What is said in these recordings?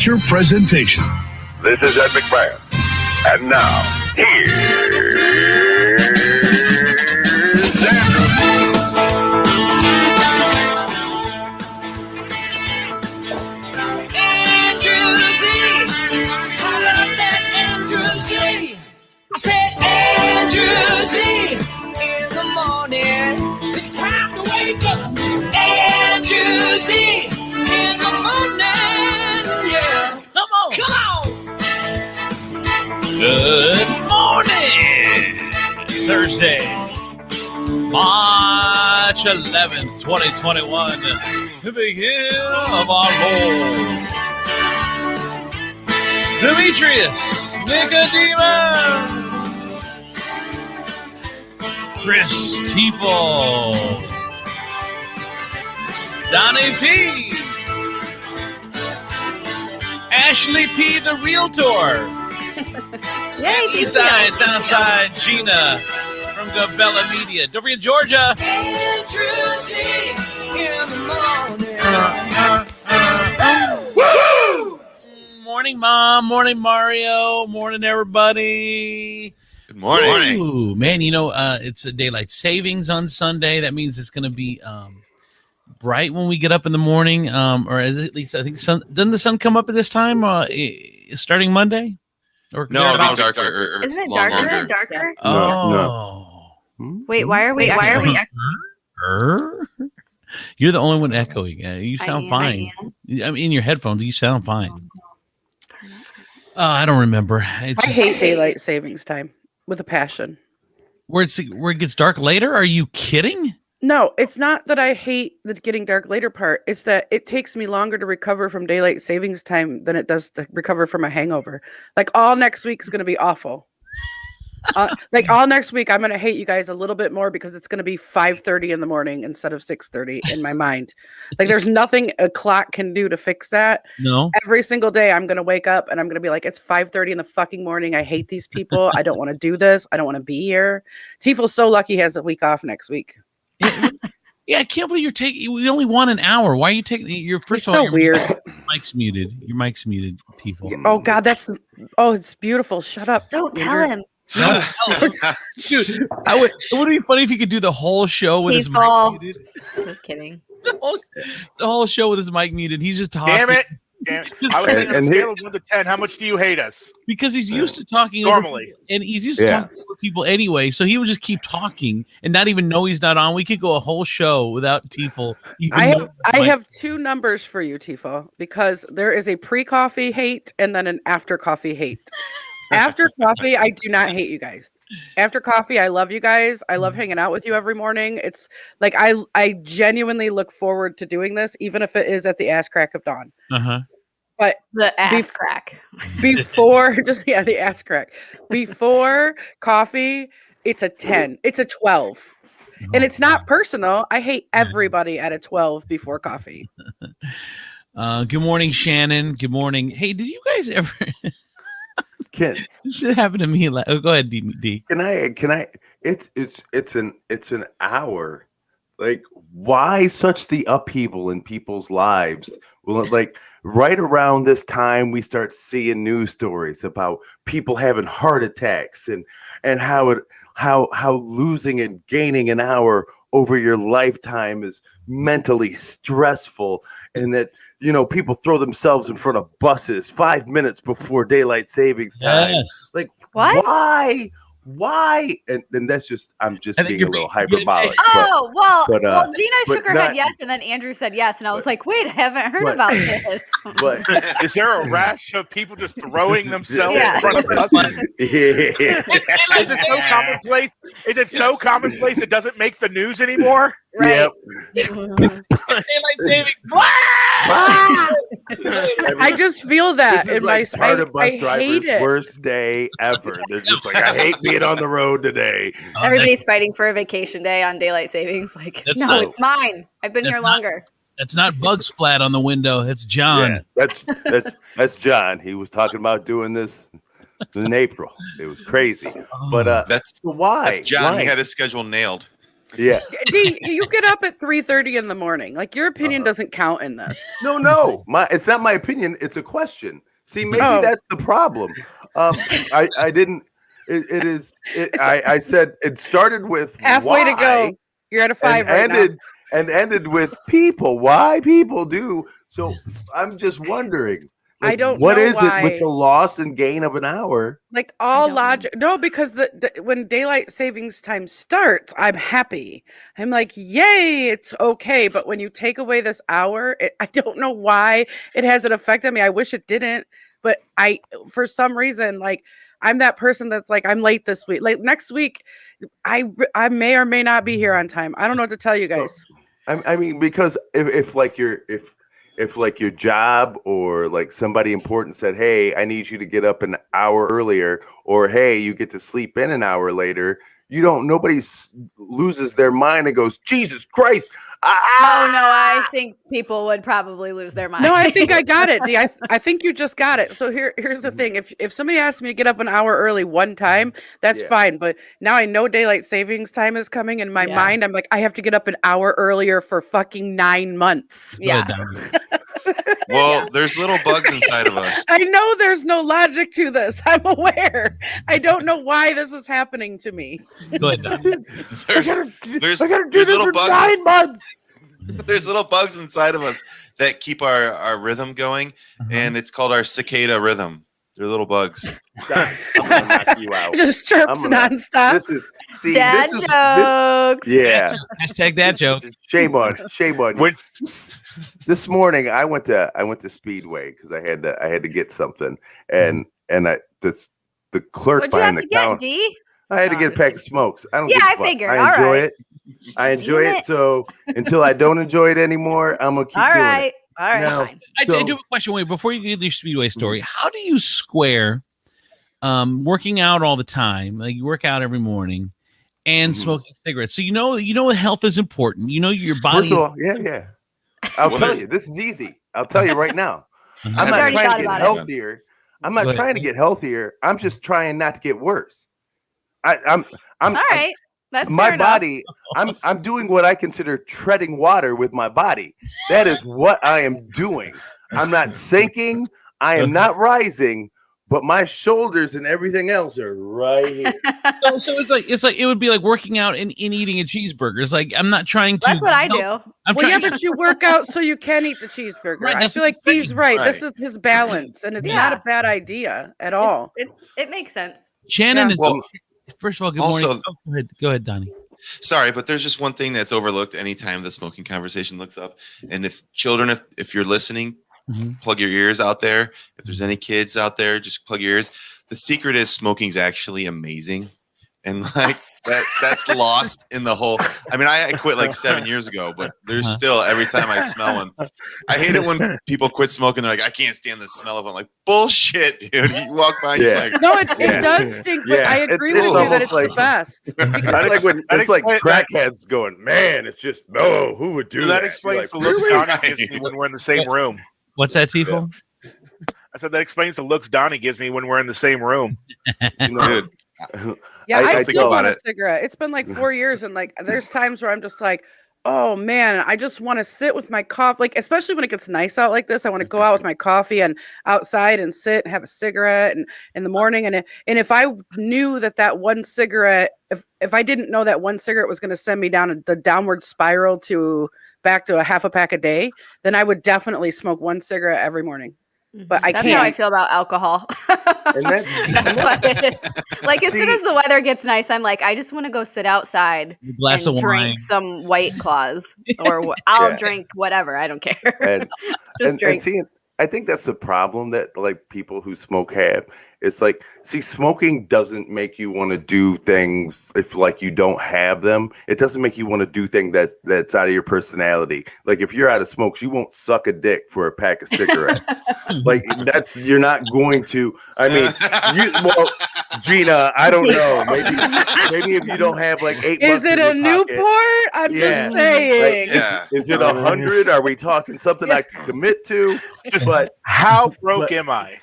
feature presentation. This is Ed McMahon. And now, here's Andrew. Andrew Z. Call up that Andrew Z. I said Andrew Z. In the morning, it's time to wake up. Andrew Z. In the morning, yeah. Come on. Come on. Good morning. Thursday, March 11th, 2021. The beginning of our roll. Demetrius Nicodemus. Chris Tiefel. Donnie P. Ashley P. the Realtor. Yay, Eastside, Southside, Gina from Gabella Media. Don't forget Georgia. Andrew Z. In the morning. Woo! Morning, Mom. Morning, Mario. Morning, everybody. Good morning. Ooh, man, you know, it's a daylight savings on Sunday. That means it's going to be bright when we get up in the morning, or at least I think doesn't the sun come up at this time starting Monday? Or No, it'll be darker. Isn't it darker? Darker? Oh, Wait, why are we? You're the only one echoing. You sound I fine. am. I mean, in your headphones, you sound fine. I don't remember. I hate daylight savings time with a passion. Where it gets dark later? Are you kidding? No, it's not that I hate the getting dark later part. It's that it takes me longer to recover from daylight savings time than it does to recover from a hangover. Like all next week is going to be awful. Like all next week, I'm going to hate you guys a little bit more because it's going to be 5:30 in the morning instead of 6:30 in my mind. Like there's nothing a clock can do to fix that. No. Every single day, I'm going to wake up and I'm going to be like, it's 5:30 in the fucking morning. I hate these people. I don't want to do this. I don't want to be here. Tifel's so lucky he has a week off next week. Yeah, I can't believe you're taking. We only want an hour. Why are you taking your first? It's so weird. Your mic's muted. Your mic's muted, Tiefel. Oh God, it's beautiful. Shut up. Don't tell him. No, dude, it would be funny if you could do the whole show with his mic muted. Just kidding. The whole show with his mic muted. He's just talking. Damn it. I was thinking on a scale of 1 to 10, how much do you hate us? Because he's used to talking normally, and he's used to talking over people anyway. So he would just keep talking and not even know he's not on. We could go a whole show without Tiefel. I have two numbers for you, Tiefel, because there is a pre-coffee hate and then an after coffee hate. After coffee, I do not hate you guys. After coffee, I love you guys. I love hanging out with you every morning. It's like I genuinely look forward to doing this, even if it is at the ass crack of dawn. But the ass crack before the ass crack before coffee, it's a 10. It's a 12. And it's not personal. I hate everybody at a 12 before coffee. Good morning, Shannon. Good morning. Hey, did you guys ever this happened to me? Go ahead, D. Can I? It's an hour. Like, why such the upheaval in people's lives? Well, like right around this time, we start seeing news stories about people having heart attacks and how losing and gaining an hour over your lifetime is mentally stressful, and that people throw themselves in front of buses 5 minutes before daylight savings time. Yes. Like, what? Why? And that's just, I'm just being a little hyperbolic. Well, Gina but shook her head yes, and then Andrew said yes, and I was like, wait, I haven't heard about this. But is there a rash of people just throwing themselves Yeah. in front of us? Is it so commonplace? Is it so commonplace it doesn't make the news anymore? Right. Daylight saving. I just feel that This is in like my part of bus I hate drivers' it. worst day ever. They're just like, I hate being on the road today. Everybody's fighting for a vacation day on daylight savings. Like, That's no, not- it's mine. I've been here that's not- longer. That's not bug splat on the window. That's John. Yeah, that's John. He was talking about doing this in April. It was crazy. But Oh. that's why. That's John. Why? He had his schedule nailed. Yeah. D, you get up at 3:30 in the morning. Like your opinion doesn't count in this. No. It's not my opinion. It's a question. See, maybe Oh. that's the problem. I didn't. It is. I said it started with Halfway to why, go. You're at a 5 right now. ended with people. Why people do so? I'm just wondering. I don't what know is why. it with the loss and gain of an hour? Like all logic. No, because the when daylight savings time starts, I'm happy. I'm like, yay, it's okay. But when you take away this hour, I don't know why it has an effect on me. I wish it didn't, but for some reason, like I'm that person that's like, I'm late this week. Like next week, I may or may not be here on time. I don't know what to tell you guys. I mean, because if like your job or like somebody important said, hey, I need you to get up an hour earlier, or hey, you get to sleep in an hour later, nobody loses their mind and goes, Jesus Christ. Oh no, I think people would probably lose their mind. No, I think I got it. D, I think you just got it. So here's the thing. If somebody asked me to get up an hour early one time, that's fine. But now I know daylight savings time is coming. In my mind, I'm like, I have to get up an hour earlier for fucking 9 months. Yeah. Well, there's little bugs inside of us. I know there's no logic to this. I'm aware. I don't know why this is happening to me. Go ahead, Don. There's I gotta do this little for bugs. 9 months. There's little bugs inside of us that keep our rhythm going, and it's called our cicada rhythm. They're little bugs. I'm gonna knock you out. It just chirps nonstop. This is Dad jokes. Yeah. Hashtag that joke. Shame on you. This morning I went to Speedway because I had to get something, and the clerk What'd you behind have the to get, counter. D? I had to get a pack of smokes. I don't. Yeah, give a I fuck. figured. I All enjoy right. it. I enjoy Damn it. it. So until I don't enjoy it anymore, I'm gonna keep All doing right. it. All right. Now, Fine. I So- do have a question. Wait, before you get your Speedway story, how do you square working out all the time? Like you work out every morning and smoking cigarettes. So you know health is important. You know your body. First of all, yeah. I'll tell you, this is easy. I'll tell you right now. I'm I've not already trying thought to get about it. healthier. I'm not Go ahead. trying to get healthier. I'm just trying not to get worse. I'm All right. That's my fair enough. body. I'm doing what I consider treading water with my body. That is what I am doing. I'm not sinking. I am not rising. But my shoulders and everything else are right here. So it's like it would be like working out and eating a cheeseburger. It's like I'm not trying to. That's what I do. I'm Well, yeah, trying. but you work out so you can eat the cheeseburger. Right, I that's feel what like I'm Dee's saying. right. Right. This is his balance, and it's not a bad idea at all. It makes sense. Shannon is. Well, First of all, good also- morning. Oh, go ahead, Donnie. Sorry, but there's just one thing that's overlooked anytime the smoking conversation looks up. And if you're listening, plug your ears out there. If there's any kids out there, just plug your ears. The secret is smoking's actually amazing. And like that's lost in the whole. I mean, I quit like 7 years ago, but there's still every time I smell one. I hate it when people quit smoking. They're like, I can't stand the smell of it. I'm like, bullshit, dude. You walk by and you're like, No, it does stink, but Yeah, I it's- agree it's with you that almost it's like- the best. It's like crackheads going, man. It's just who would do That that? explains the You're looks like, Donnie gives me when we're in the same room. What's that, Tifo? I said that explains the looks Donnie gives me when we're in the same room. you know, dude. Yeah, I I think still about want a it. cigarette. It's been like 4 years, and like there's times where I'm just like, oh man, I just want to sit with my coffee. Like especially when it gets nice out like this, I want to go out with my coffee and outside and sit and have a cigarette and in the morning. And if I knew that one cigarette, if I didn't know that one cigarette was going to send me down the downward spiral to back to a half a pack a day, then I would definitely smoke one cigarette every morning. But I That's can't. how I feel about alcohol. and that's Like as soon as the weather gets nice, I'm like, I just want to go sit outside A glass and of wine. drink some White Claws, or I'll Yeah. drink whatever. I don't care. and, Just and drink. see, I think that's the problem that like people who smoke have. It's like, see, smoking doesn't make you want to do things if like you don't have them. It doesn't make you want to do things that's out of your personality. Like if you're out of smokes, you won't suck a dick for a pack of cigarettes. Like you're not going to. I mean, Gina, I don't know. Maybe if you don't have like 8 Is bucks it in a your pocket, Newport? I'm Yeah. just saying. Yeah. is it 100? Are we talking something I can commit to? Just But how broke am I?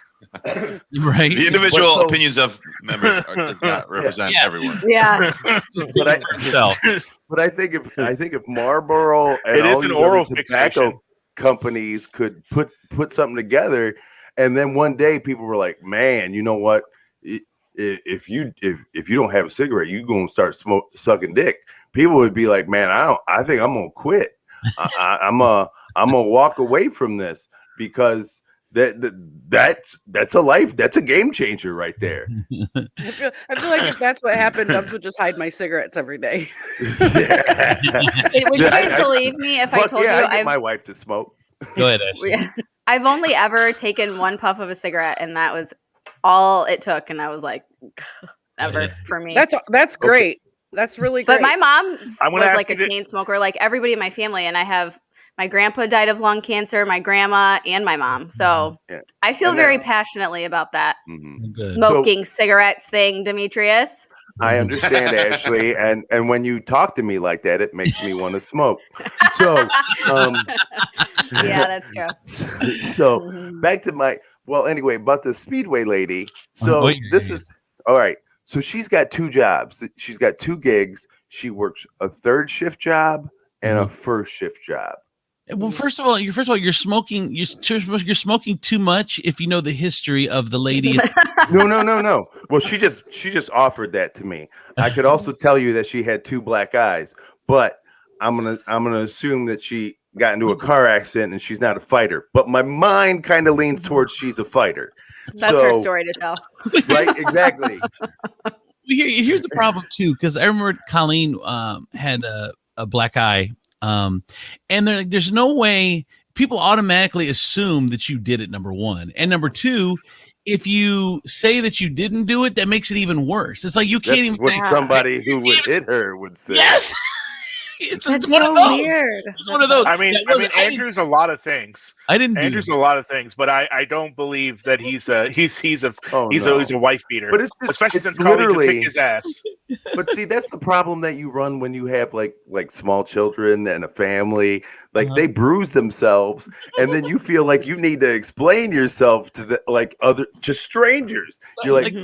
Right. The individual But so- opinions of members does not represent Yeah. everyone. Yeah. But I, Yourself. but I think if Marlboro and It is all an these oral other tobacco fixation. companies could put something together, and then one day people were like, "Man, you know what? If you don't have a cigarette, you gonna start sucking dick." People would be like, "Man, I think I'm gonna quit. I'm gonna walk away from this because." That's a life. That's a game changer right there. I feel like if that's what happened, Dubs would just hide my cigarettes every day. Would you guys believe me if I told you I get I've my wife to smoke? Go ahead, Ashley. I've only ever taken one puff of a cigarette, and that was all it took. And I was like, never for me. That's great. That's really great. But my mom was I'm gonna ask like a you to- chain smoker, like everybody in my family, and I have my grandpa died of lung cancer, my grandma, and my mom. So Yeah. I feel And very that's- passionately about that Good. smoking cigarettes thing, Demetrius. I understand, Ashley, and when you talk to me like that, it makes me want to smoke. So, Yeah, that's true. so Mhm. back to anyway, about the Speedway lady. So Wait, this is all right. So she's got 2 jobs. She's got 2 gigs. She works a 3rd shift job and a 1st shift job. Well, first of all, you're smoking. You're smoking too much. If you know the history of the lady, No. Well, she just offered that to me. I could also tell you that she had 2 black eyes, but I'm gonna assume that she got into a car accident and she's not a fighter. But my mind kind of leans towards she's a fighter. That's her story to tell. Right? Exactly. here's the problem too, because I remember Colleen had a black eye, and there's no way people automatically assume that you did it. Number one, and number two, if you say that you didn't do it, that makes it even worse. It's like you can't That's even. what say, somebody who would hit her would say. Yes. It's That's one so of those. weird. It's one of those. I mean, Andrew's a lot of things. I didn't do Andrew's that. a lot of things, but I don't believe that he's a wife beater. But it's just, especially it's since Carly could literally kick his ass. But see, that's the problem that you run when you have like small children and a family. Like they bruise themselves, and then you feel like you need to explain yourself to just strangers. You're like,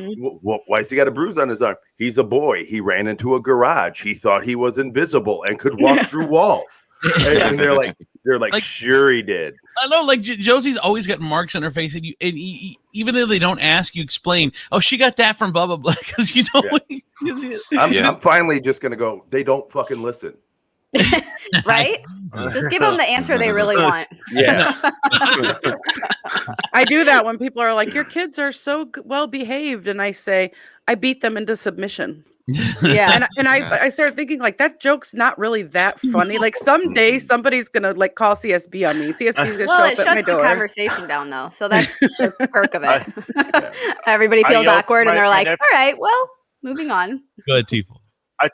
why's he got a bruise on his arm? He's a boy. He ran into a garage. He thought he was invisible and could walk through walls. And they're like, sure he did. I know, like Josie's always got marks on her face, and even though they don't ask, you explain. Oh, she got that from blah blah blah, because you know. I'm finally just gonna go. They don't fucking listen. Right? Just give them the answer they really want. Yeah. I do that when people are like, "Your kids are so well behaved," and I say, "I beat them into submission." Yeah. And I started thinking like that joke's not really that funny. Like someday somebody's gonna like call CSB on me. CSB's gonna Well, show it up at my shuts the door. conversation down though, so that's the perk of it. Everybody feels yelled awkward, and my they're like, nephew- "All right, well, moving on." Go ahead, Tifo. I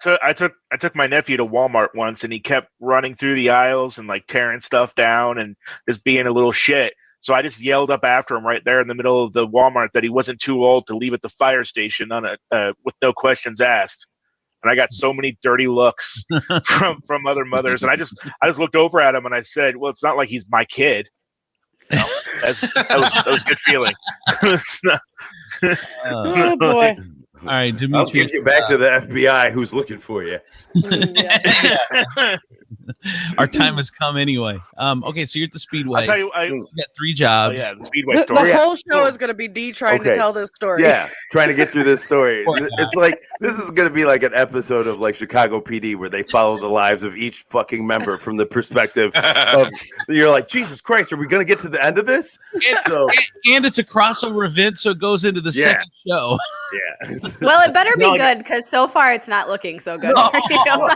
took my nephew to Walmart once, and he kept running through the aisles and like tearing stuff down and just being a little shit. So I just yelled up after him right there in the middle of the Walmart that he wasn't too old to leave at the fire station with no questions asked. And I got so many dirty looks from other mothers, and I just looked over at him and I said, "Well, it's not like he's my kid." You know, that was a good feeling. Oh boy. All right, Demetrius, I'll give you back to the FBI who's looking for you. our time has come anyway. Okay, so you're at the Speedway. I'll tell you, You got 3 jobs. the Speedway The story. whole show is gonna be D trying to tell this story. Yeah, trying to get through this story. It's like this is going to be like an episode of like Chicago PD where they follow the lives of each fucking member from the perspective of. You're like, Jesus Christ, are we going to get to the end of this? So, And it's a crossover event, so it goes into the second show. yeah. Well, it better be No, good because so far it's not looking so good. No. For you. Well,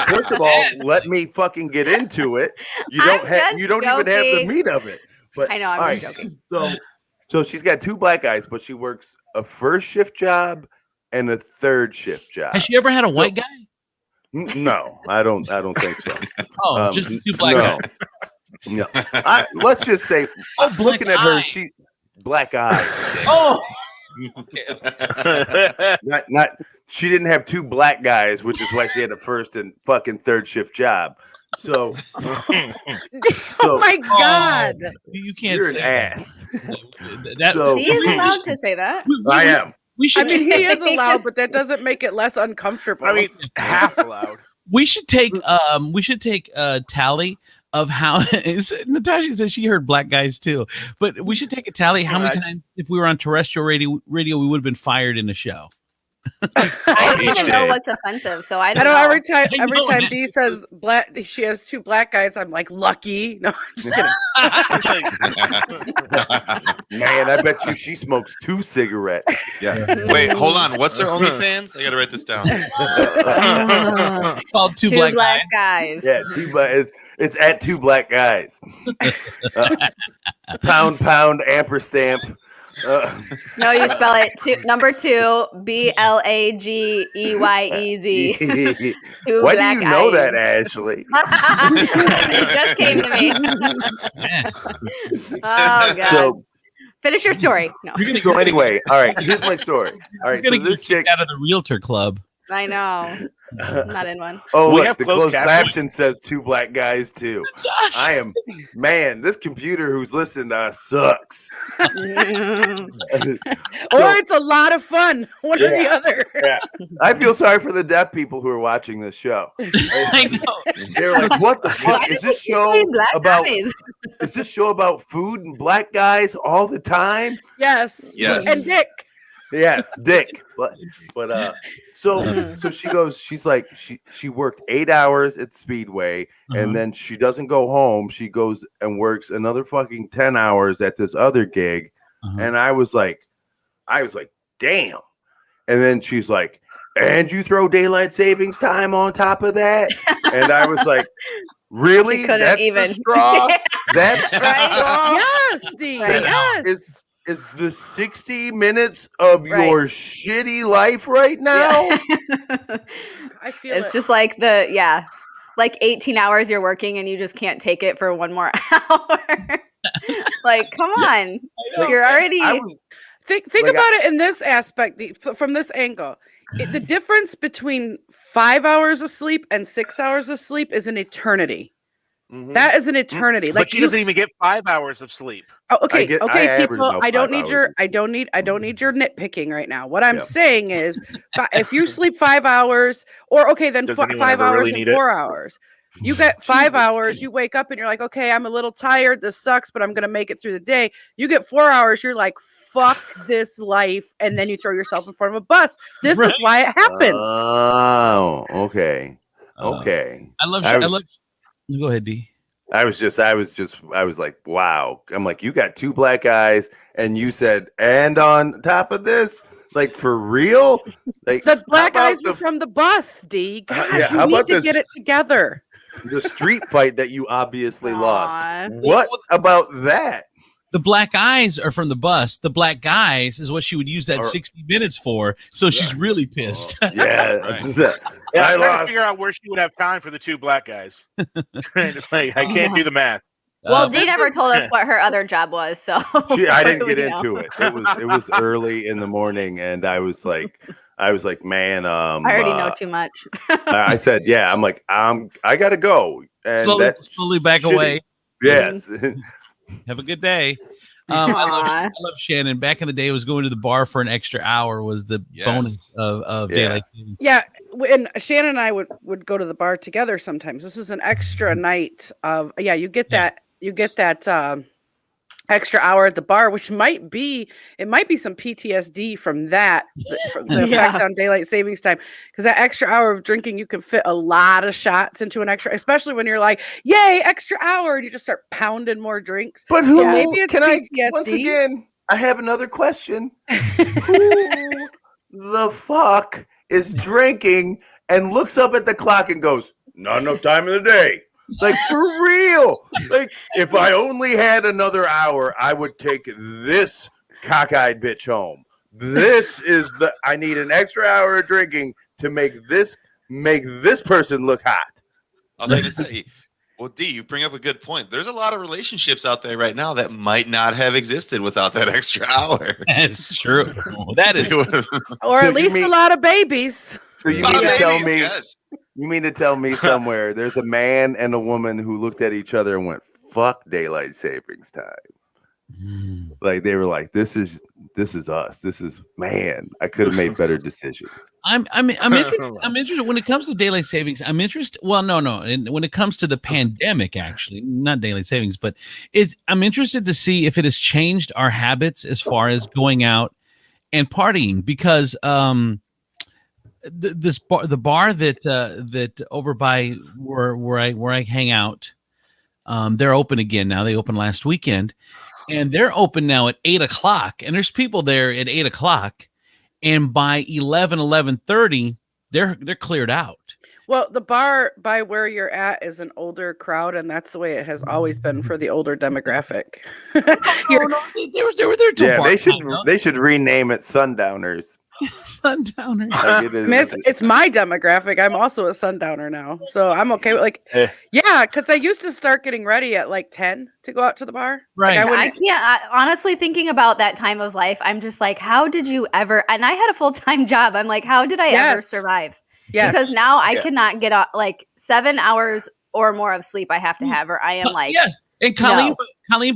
first of all, let me fucking get into it. You don't I'm have. just You don't even have the joking. meat of it. But I know, I'm all just joking. So she's got 2 black eyes, but she works a 1st shift job and a 3rd shift job. Has she ever had a white guy? No, I don't think so. Oh, just 2 black no. guys. No, let's just say, Oh, looking at her, eye. she black eyes. Oh, Not. She didn't have 2 black guys, which is why she had a 1st and fucking 3rd shift job. So, Oh my God. You can't you're an say ass. that. So- D is allowed to say that. I am. We I should. mean, he is allowed, but that doesn't make it less uncomfortable. I mean, half allowed. We should take a tally of how Natasha says she heard black guys too, but we should take a tally how many times if we were on terrestrial radio we would have been fired in a show. I don't Each even know day. what's offensive, so I I don't know know. every time I know that. Dee says black, she has 2 black guys. I'm like, lucky. No, I'm just kidding. Man, I bet you she smokes 2 cigarettes. Yeah. Wait, hold on. What's their OnlyFans? I gotta write this down. Called two Two black, black guys. guys. Yeah, it's at 2 black guys. Pound amperstamp. No, you spell it number 2 BLAGEYEZ. Two Why do black you know eyes. that, Ashley? It just came to me. Yeah. Oh god. So, Finish your story. No, You're gonna so anyway, all right, here's my story. All right, you're so gonna this get chick. kicked out of the realtor club. I know. I'm not in one. Oh, We look, have the closed closed captioning. caption says 2 black guys too. I am, man, this computer who's listening to us sucks. Or it's a lot of fun. One or the other. I feel sorry for the deaf people who are watching this show. I know. They're like, what the fuck Why is do this they show say black about? guys? Is this show about food and black guys all the time? Yes. Yes. And Dick. Yeah, it's Dick. But so she goes, she's like, she worked 8 hours at Speedway, and then she doesn't go home. She goes and works another fucking 10 hours at this other gig. And I was like, damn. And then she's like, and you throw daylight savings time on top of that? And I was like, really? She couldn't That's even. the straw? That's the Right? straw? Yes, D. Right. Yes. Is the 60 minutes of Right. your shitty life right now? I feel It's it. just like like 18 hours you're working and you just can't take it for one more hour. Like, come on. You're already I was- Think Like, about it in this aspect, from this angle. The difference between 5 hours of sleep and 6 hours of sleep is an eternity. Mhm. That is an eternity. But Like she you, doesn't even get 5 hours of sleep. oh, okay, I okay, average people. about I don't 5 need hours. your. I don't need your nitpicking right now. What I'm Yeah. saying is, if you sleep 5 hours, or okay, then Does anyone 5 ever hours really and need it? 4 hours. You get 5 Jesus, hours. You wake up and you're like, okay, I'm a little tired. This sucks, but I'm gonna make it through the day. You get 4 hours. You're like, fuck this life, and then you throw yourself in front of a bus. This is Right. why it happens. Oh, okay. Okay. I love. I I was- love. Go ahead, D. I was like, wow. I'm like, you got 2 black guys, and you said, and on top of this, like, for real? Like, The how black about guys were from the bus, D. Gosh, yeah, you how need about to this- get it together. the street fight that you obviously lost? Aw. What about that? The black eyes are from the bus. The black guys is what she would use that Or- 60 minutes for. So she's really pissed. Yeah. Right. Yeah, I I'm trying to lost. figure out where she would have time for the 2 black guys. Like, I can't do the math. Well, Uh, Dee never told us what her other job was, so I didn't we get know. into it. It was early in the morning, and I was like, man, I already know too much. I said, yeah, I'm like, I gotta go, and slowly back shitty. away. Yes. Have a good day. I Aw. love Shannon. Back in the day, was going to the bar for an extra hour was the Yes. bonus of Yeah. daylight saving. Yeah, and Shannon and I would go to the bar together sometimes. This was an extra night of you get that extra hour at the bar, which might be some PTSD from that, from the Yeah. effect on daylight savings time, because that extra hour of drinking, you can fit a lot of shots into an extra, especially when you're like, yay, extra hour, and you just start pounding more drinks. But who? So maybe it's Can I PTSD. once again? I have another question. Who the fuck is drinking and looks up at the clock and goes, "Not enough time in the day." Like, for real. Like, if I only had another hour, I would take this cockeyed bitch home. This is I need an extra hour of drinking to make this person look hot. I was going to say, well, D, you bring up a good point. There's a lot of relationships out there right now that might not have existed without that extra hour. That's true. That is Or So at you least mean- a lot of babies. So you Lot mean of to tell babies, me yes. You mean to tell me somewhere there's a man and a woman who looked at each other and went, "Fuck daylight savings time." Like they were like, "This is us. This is man. I could have made better decisions." I'm interested when it comes to daylight savings. I'm interested. Well, no. And when it comes to the pandemic, actually, not daylight savings, but I'm interested to see if it has changed our habits as far as going out and partying, because the bar that over by where I hang out, they're open again now. They opened last weekend, and they're open now at 8:00, and there's people there at 8:00, and by 11:30 they're cleared out. Well, the bar by where you're at is an older crowd, and that's the way it has always been for the older demographic. They were there till Yeah, bar they should time, though. they should rename it Sundowners. Sundowners. Like it is, I mean, it's my demographic. I'm also a sundowner now, so I'm okay with yeah, because I used to start getting ready at like 10 to go out to the bar. Right. Like, I can't honestly, thinking about that time of life, I'm just like, how did you ever? And I had a full-time job. I'm like, how did I ever survive? Yes. Because now I cannot get up like 7 hours or more of sleep. I have to have, or I am like, yes. And Colleen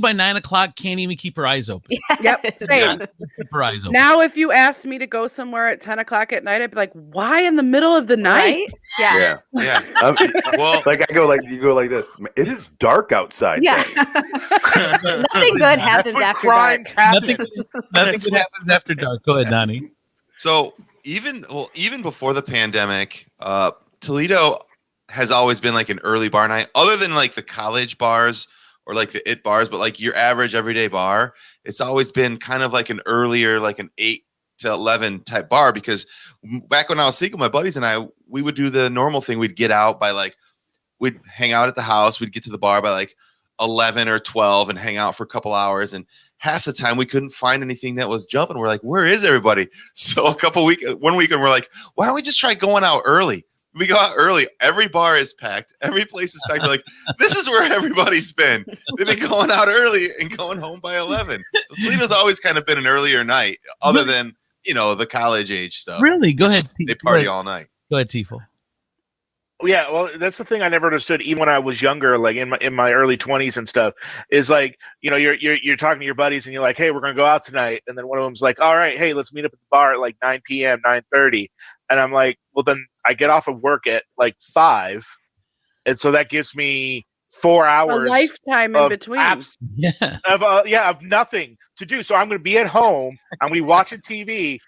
by 9:00 can't even keep her eyes open. Yep, same. Keep her eyes open. Now, if you asked me to go somewhere at 10:00 at night, I'd be like, "Why in the middle of the night?" Right? Yeah. Well, like you go like this. It is dark outside. Yeah. Nothing good happens after dark. Nothing good happens after dark. Go ahead, Donnie. So even before the pandemic, Toledo has always been like an early bar night, other than like the college bars or like the IT bars, but like your average everyday bar, it's always been kind of like an earlier, like an 8 to 11 type bar. Because back when I was single, my buddies and I, we would do the normal thing. We'd get out by we'd hang out at the house. We'd get to the bar by like 11 or 12 and hang out for a couple hours. And half the time we couldn't find anything that was jumping. We're like, where is everybody? So one weekend we're like, why don't we just try going out early? We go out early. Every bar is packed. Every place is packed. We're like, this is where everybody's been. They've been going out early and going home by 11. So Toledo's always kind of been an earlier night, other than, the college age stuff. Really? Go ahead. They party all night. Go ahead, Tifo. Yeah, well, that's the thing I never understood, even when I was younger, like in my early 20s and stuff, is like, you're talking to your buddies and you're like, hey, we're gonna go out tonight, and then one of them's like, all right, hey, let's meet up at the bar at like 9 p.m., 9:30, and I'm like, well, then I get off of work at like 5, and so that gives me 4 hours, a lifetime in between, of nothing to do. So I'm gonna be at home, I'm gonna be watching TV,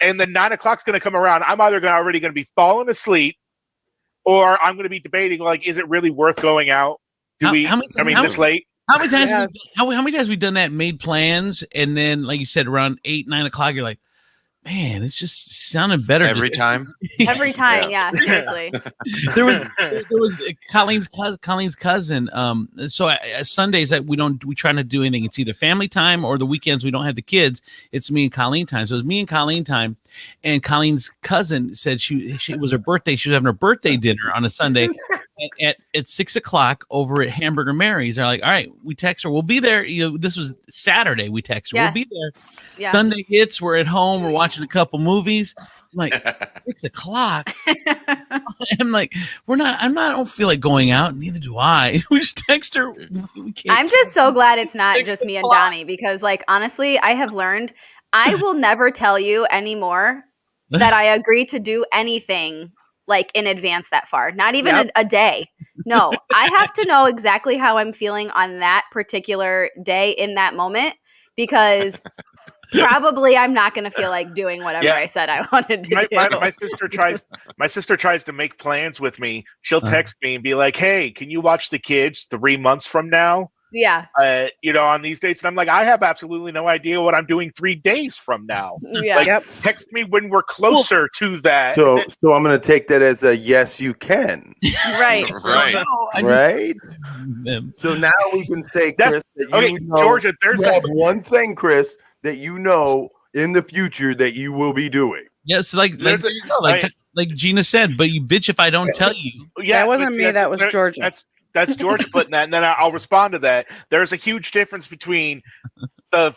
and then 9 o'clock's gonna come around. I'm either already gonna be falling asleep, or I'm going to be debating, like, is it really worth going out? This late? How many times? How many times have we done that? Made plans, and then, like you said, around 8, 9 o'clock, you're like, man, it's just sounding better every time. Every time, yeah, seriously. there was Colleen's cousin. So Sundays we try not to do anything. It's either family time or the weekends we don't have the kids. It's me and Colleen time. So it's me and Colleen time. And Colleen's cousin said it was her birthday. She was having her birthday dinner on a Sunday at 6 o'clock over at Hamburger Mary's. They're like, all right, we text her. We'll be there. This was Saturday. We text her. Yes. We'll be there. Yeah. Sunday hits. We're at home. We're watching a couple movies. I'm like, 6 o'clock. I'm like, I don't feel like going out. Neither do I. We just text her. I'm just so glad it's not just me and Donnie, because like, honestly, I have learned I will never tell you anymore that I agree to do anything like in advance that far, not even a day. No, I have to know exactly how I'm feeling on that particular day in that moment, because probably I'm not going to feel like doing whatever I said I wanted to do. My sister tries to make plans with me. She'll text me and be like, hey, can you watch the kids 3 months from now? Yeah. On these dates. And I'm like, I have absolutely no idea what I'm doing 3 days from now. Yeah. Like, text me when we're closer to that. So I'm going to take that as a yes, you can. Right. Right. So now we can say, Chris, Georgia, there's one thing, Chris, that you know in the future that you will be doing. Yes, like there you go. Like Gina said, but you bitch if I don't tell you. Yeah, that wasn't me. That was Georgia. That's Georgia putting that, and then I'll respond to that. There's a huge difference between the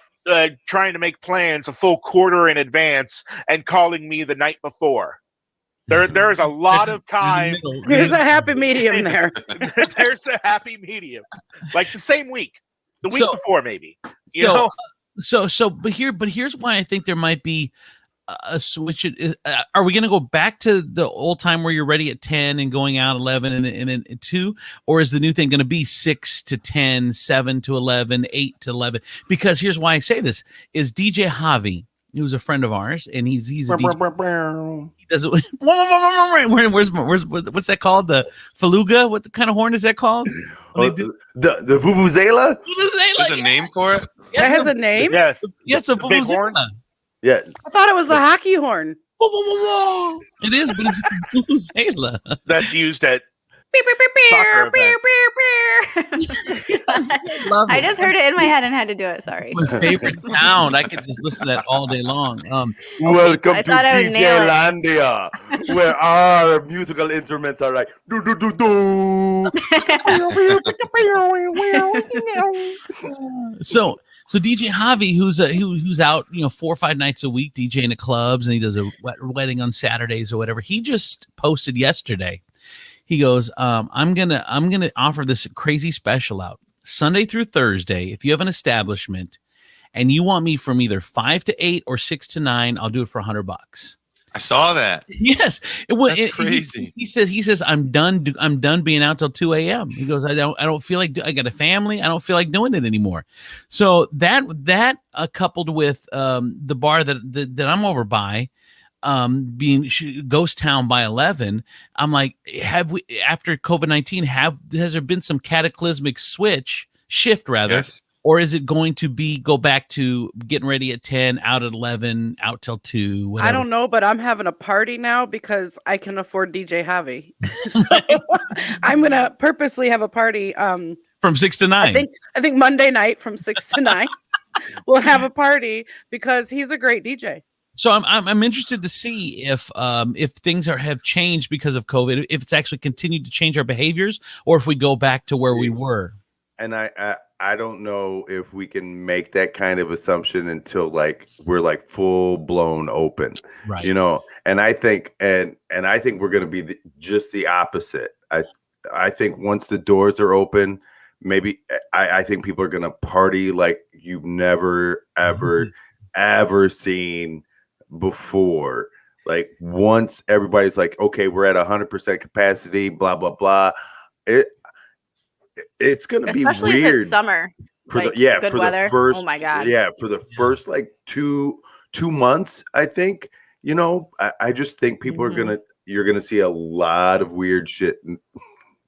trying to make plans a full quarter in advance and calling me the night before. There's a lot of time. There's a happy medium there. There's a happy medium, like the same week, the week So- before, maybe. You So- know, But here's why I think there might be a switch. Are we going to go back to the old time where you're ready at 10 and going out 11 and then 2, or is the new thing going to be 6 to 10, 7 to 11, 8 to 11? Because here's why I say this: is DJ Javi, who's a friend of ours, and he's a DJ. He does it. Where's what's that called? The faluga? What kind of horn is that called? The vuvuzela. There's a name for it. That has a name? yeah, Yes, a big horn. vuvuzela. Yeah, I thought it was the hockey horn. It is, but it's a vuvuzela. That's used at Beep, beep, beep, beep, Soccer beep, event. beep, beep. Love I it. just heard it in my head and had to do it. Sorry. My favorite sound. I could just listen to that all day long. welcome I to thought I would nail DJ it. Landia, where our musical instruments are like do do do do. So DJ Javi, who's out, 4 or 5 nights a week DJing at clubs, and he does a wedding on Saturdays or whatever. He just posted yesterday. He goes, I'm gonna offer this crazy special out Sunday through Thursday. If you have an establishment and you want me from either 5 to 8 or 6 to 9, I'll do it for $100. I saw that. Yes, That's crazy. He says I'm done being out till 2 a.m. He goes, I don't feel like I got a family. I don't feel like doing it anymore. So that coupled with the bar that I'm over by, being ghost town by 11, I'm like, have we, after COVID-19, has there been some cataclysmic shift rather? Yes. Or is it going to go back to getting ready at 10, out at 11, out till 2, whatever? I don't know, but I'm having a party now because I can afford DJ Javi. So I'm gonna purposely have a party. From 6 to 9. I think Monday night from 6 to 9 we'll have a party because he's a great DJ. So I'm interested to see if things have changed because of COVID, if it's actually continued to change our behaviors, or if we go back to where we were. And I don't know if we can make that kind of assumption until we're full blown open, Right. And I think I think we're going to be just the opposite. I think once the doors are open, maybe I think people are going to party like you've never ever seen before. Like once everybody's like, okay, we're at 100% capacity, blah blah blah. It's gonna be Especially weird. if it's summer. For Like, good good weather. the first, Oh my God. yeah, for the first 2 months, I think. I just think people you're gonna see a lot of weird shit.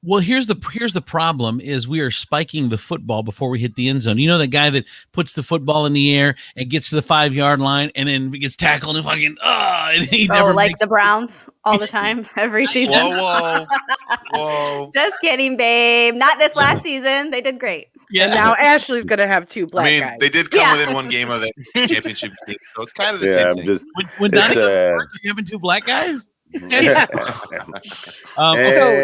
Well, here's the problem: is we are spiking the football before we hit the end zone. You know that guy that puts the football in the air and gets to the 5-yard line and then gets tackled and fucking and he never like makes the Browns all the time, every season. Whoa. Just kidding, babe. Not this last season. They did great. Yeah. And now Ashley's gonna have 2 black I mean, guys. they did come Yeah. within one game of the championship game, so it's kind of the Yeah, same I'm thing. just When Donnie it's, goes to work, are you having 2 black guys? Okay.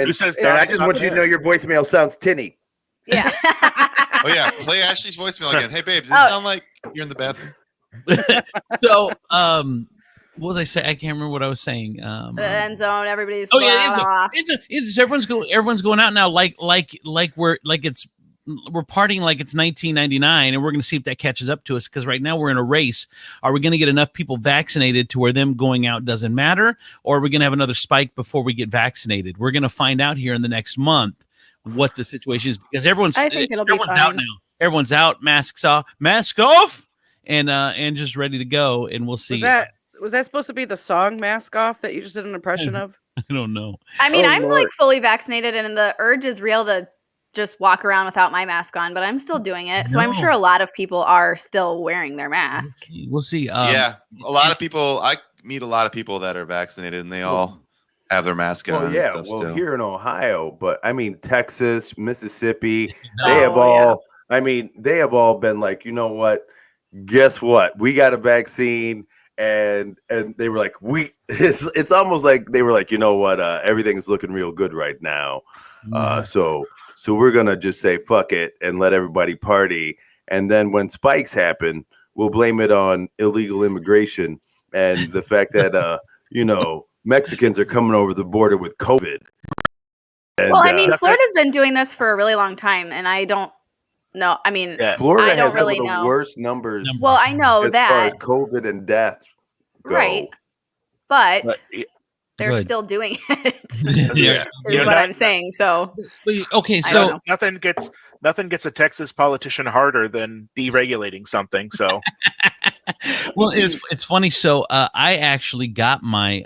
Who says and I Donnie just want you to know your voicemail sounds tinny. Yeah. Oh yeah, play Ashley's voicemail again. Hey babe, does it sound like you're in the bathroom? So, what was I saying? I can't remember what I was saying. The end zone. Everybody's. Oh yeah, blah, blah. it's everyone's going out now we're partying like it's 1999, and we're going to see if that catches up to us, because right now we're in a race. Are we going to get enough people vaccinated to where them going out doesn't matter, or are we going to have another spike before we get vaccinated? We're going to find out here in the next month what the situation is, because everyone's I think it'll be out fine. now. Everyone's out, mask off, and just ready to go, and we'll see. Was that supposed to be the song "Mask Off" that you just did an impression of? I don't know. I mean, Oh, I'm Lord. like fully vaccinated, and the urge is real to just walk around without my mask on, but I'm still doing it. So I'm No. sure a lot of people are still wearing their mask. We'll see. Yeah, a lot of people. I meet a lot of people that are vaccinated, and they all have their mask on. Well, and yeah. stuff Well, still. here in Ohio, but I mean Texas, Mississippi, No. they have Oh, all. I mean, they have all been like, you know what? Guess what? We got a vaccine, and they were like, It's almost like they were like, you know what? Everything's looking real good right now. So we're gonna just say fuck it and let everybody party. And then when spikes happen, we'll blame it on illegal immigration and the fact that Mexicans are coming over the border with COVID. And, Well, I mean, Florida's been doing this for a really long time, and I don't know. I mean, Florida I don't has some really of the know. worst numbers. Well, I know as far as that, COVID and death go. right? But they're Good. still doing it. Yeah. Is what I'm saying. So Okay, I don't so know. nothing gets a Texas politician harder than deregulating something. So, well, it's funny. So I actually got my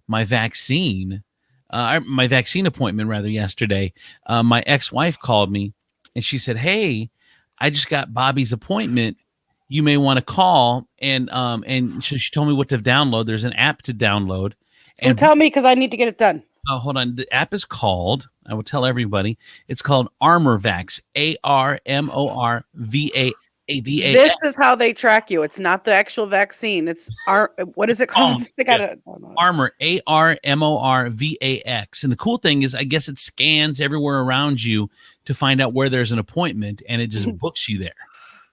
my vaccine appointment rather yesterday. My ex-wife called me and she said, "Hey, I just got Bobby's appointment. You may want to call." And she told me what to download. There's an app to download. And tell me, because I need to get it done. Oh, hold on. The app is called, I will tell everybody, it's called ArmorVax, ARMORVAX. This is how they track you. It's not the actual vaccine. It's what is it called? They got it. Armor, ARMORVAX. And the cool thing is, I guess it scans everywhere around you to find out where there's an appointment, and it just books you there.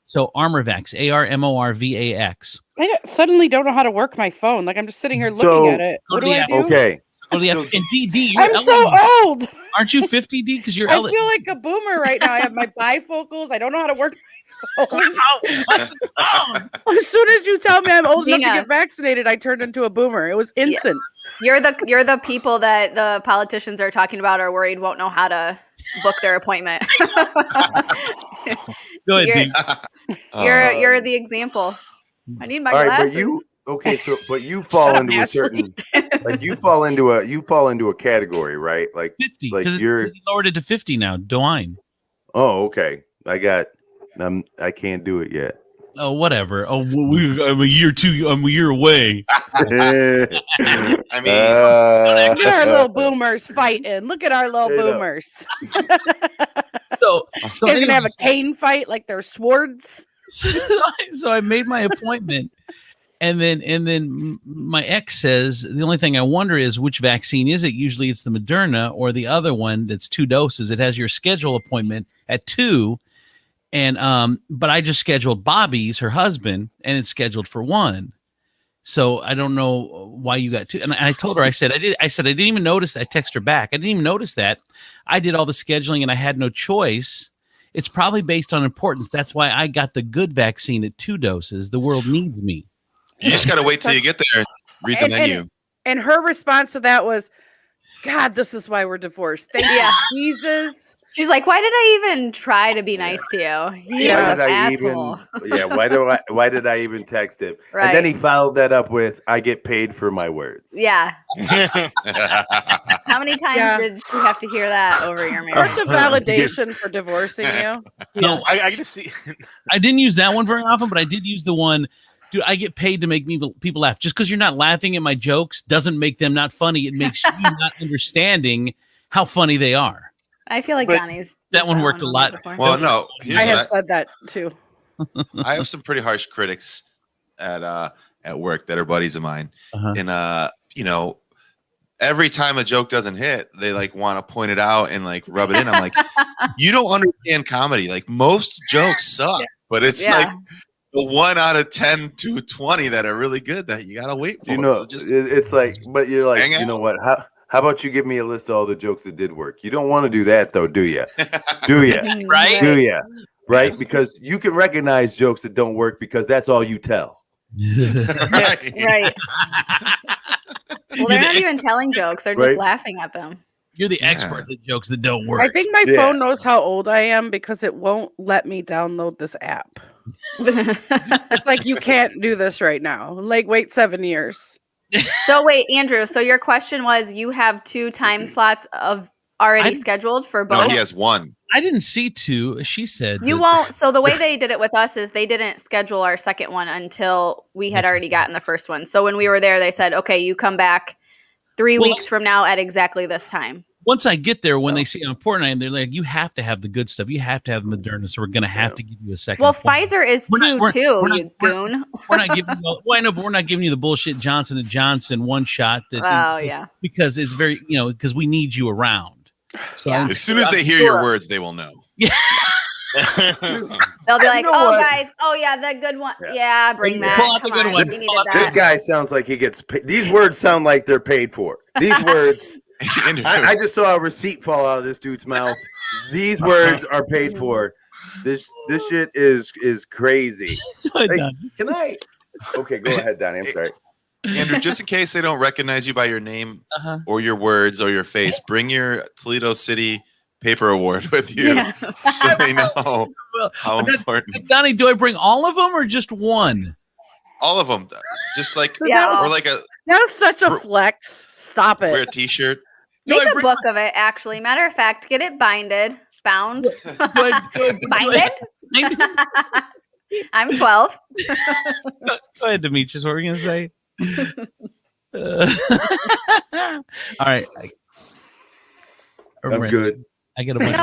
So ArmorVax, ARMORVAX. I suddenly don't know how to work my phone. Like I'm just sitting here looking at it. What do I do? Okay. Go to the app. And D, you're I'm so old. Aren't you 50, D? Because you're I feel like a boomer right now. I have my bifocals. I don't know how to work my phone. As soon as you tell me I'm old enough to get vaccinated, I turned into a boomer. It was instant. You're the people that the politicians are talking about are worried won't know how to book their appointment. Go ahead, you're the example. I need my glasses. But you fall into a certain like you fall into a category, right? Like 50. like He lowered it to 50 now. Dwayne. Oh, okay. I can't do it yet. Oh, whatever. Oh, I'm a year away. I mean, look at our little boomers fighting. Look at our little boomers. So they're gonna have a cane fight like they're swords. So I made my appointment, and then my ex says the only thing I wonder is which vaccine is it? Usually it's the Moderna or the other one that's 2 doses. It has your schedule appointment at 2. And but I just scheduled Bobby's, her husband, and it's scheduled for 1. So I don't know why you got 2. And I told her, I said I didn't even notice. I texted her back. I didn't even notice that. I did all the scheduling and I had no choice. It's probably based on importance. That's why I got the good vaccine at 2 doses. The world needs me. You just got to wait till you get there and read the menu. And her response to that was, God, this is why we're divorced. Thank you, Jesus. She's like, why did I even try to be nice to you? Why did I even text him? Right. And then he followed that up with, I get paid for my words. Yeah. How many times did she have to hear that over your marriage? That's a validation for divorcing you. No, I can see. I didn't use that one very often, but I did use the one. Dude, I get paid to make people laugh. Just because you're not laughing at my jokes doesn't make them not funny. It makes you not understanding how funny they are. I feel like Donnie's. That one worked a lot. Well, no, I have said that too. I have some pretty harsh critics at work that are buddies of mine, and every time a joke doesn't hit, they like want to point it out and like rub it in. I'm like, you don't understand comedy. Like most jokes suck, but it's like the 1 out of 10 to 20 that are really good that you gotta wait for. So it's like, but you're like, you know what? How about you give me a list of all the jokes that did work? You don't want to do that though, do you? Do you? Right? Do you? Right? Because you can recognize jokes that don't work because that's all you tell. Right. Well, they're not even telling jokes; they're just laughing at them. You're the experts at jokes that don't work. I think my phone knows how old I am because it won't let me download this app. It's like you can't do this right now. Like wait 7 years. So wait, Andrew. So your question was, you have 2 time slots already scheduled for both? No, he has 1. I didn't see 2. She said you won't. So the way they did it with us is they didn't schedule our second one until we had already gotten the first one. So when we were there, they said, "Okay, you come back 3 weeks from now at exactly this time." Once I get there, when they see how important I am, they're like, "You have to have the good stuff. You have to have Moderna, so we're going to have to give you a second." Well, point." Pfizer is you goon. We're not giving you. Well, I know, but we're not giving you the bullshit Johnson & Johnson one shot. Because it's very, because we need you around. So as soon as they hear your words, they will know. Yeah. They'll be like, know "Oh, what? guys, oh yeah, the good one. Yeah. Yeah, bring that. Pull out the Come good on, one. we needed Pull out the This that." guy sounds like he gets paid. These words sound like they're paid for. These words. Andrew, I just saw a receipt fall out of this dude's mouth. These words are paid for. This shit is crazy. Like, can I? Okay, go ahead, Donnie. I'm sorry. Andrew, just in case they don't recognize you by your name or your words or your face, bring your Toledo City Paper Award with you so they know how important. Donnie, do I bring all of them or just one? All of them, just like Yeah. or like a That's such a flex. Stop wear a it. T-shirt. Make a book of it. Actually, matter of fact, get it bound. Binded. I'm 12. Go ahead, Demetrius. What were you gonna say? All right. I'm good. I get a bunch.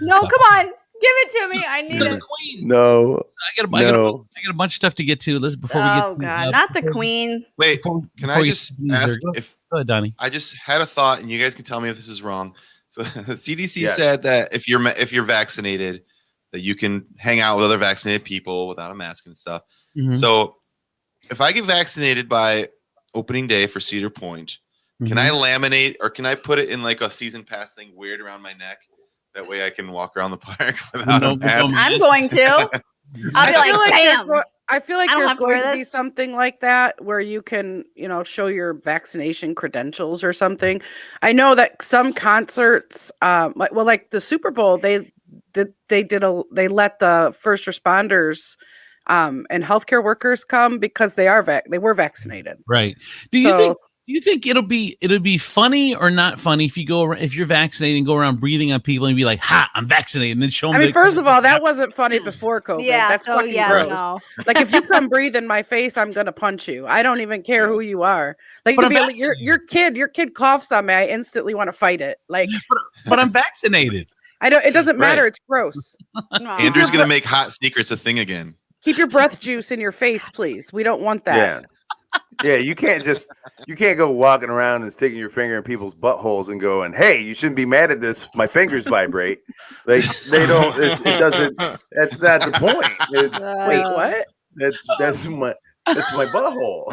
No, come on. Give it to me. I need it. No. I got a bunch of stuff to get to. Let's before we get. Oh God, not the queen. Wait, can I just ask if Go ahead, Donnie. I just had a thought, and you guys can tell me if this is wrong. So the CDC Yes. said that if you're vaccinated, that you can hang out with other vaccinated people without a mask and stuff. Mhm. So if I get vaccinated by opening day for Cedar Point, can I laminate or can I put it in like a season pass thing weird around my neck? That way I can walk around the park without a mask. I'm going to. I'll be like, damn. I feel like I don't there's have to wear going to be this. something like that where you can, show your vaccination credentials or something. I know that some concerts, like the Super Bowl, they let the first responders and healthcare workers come because they were vaccinated. Right. Do you think it'll be funny or not funny if you're vaccinated and go around breathing on people and be like, "Ha, I'm vaccinated," and then show them? I mean, first of all, that wasn't funny before COVID. Yeah, That's so fucking yeah, gross. no. Like if you come breathe in my face, I'm gonna punch you. I don't even care who you are. Like, But to I'm be like your kid coughs on me, I instantly want to fight it. Like, but I'm vaccinated. I don't. It doesn't matter. Right. It's gross. No. Andrew's gonna make hot secrets a thing again. Keep your breath juice in your face, please. We don't want that. Yeah. Yeah, you can't go walking around and sticking your finger in people's buttholes and going, "Hey, you shouldn't be mad at this. My fingers vibrate." Like they don't. It doesn't. That's not the point. Wait, what? That's my butthole.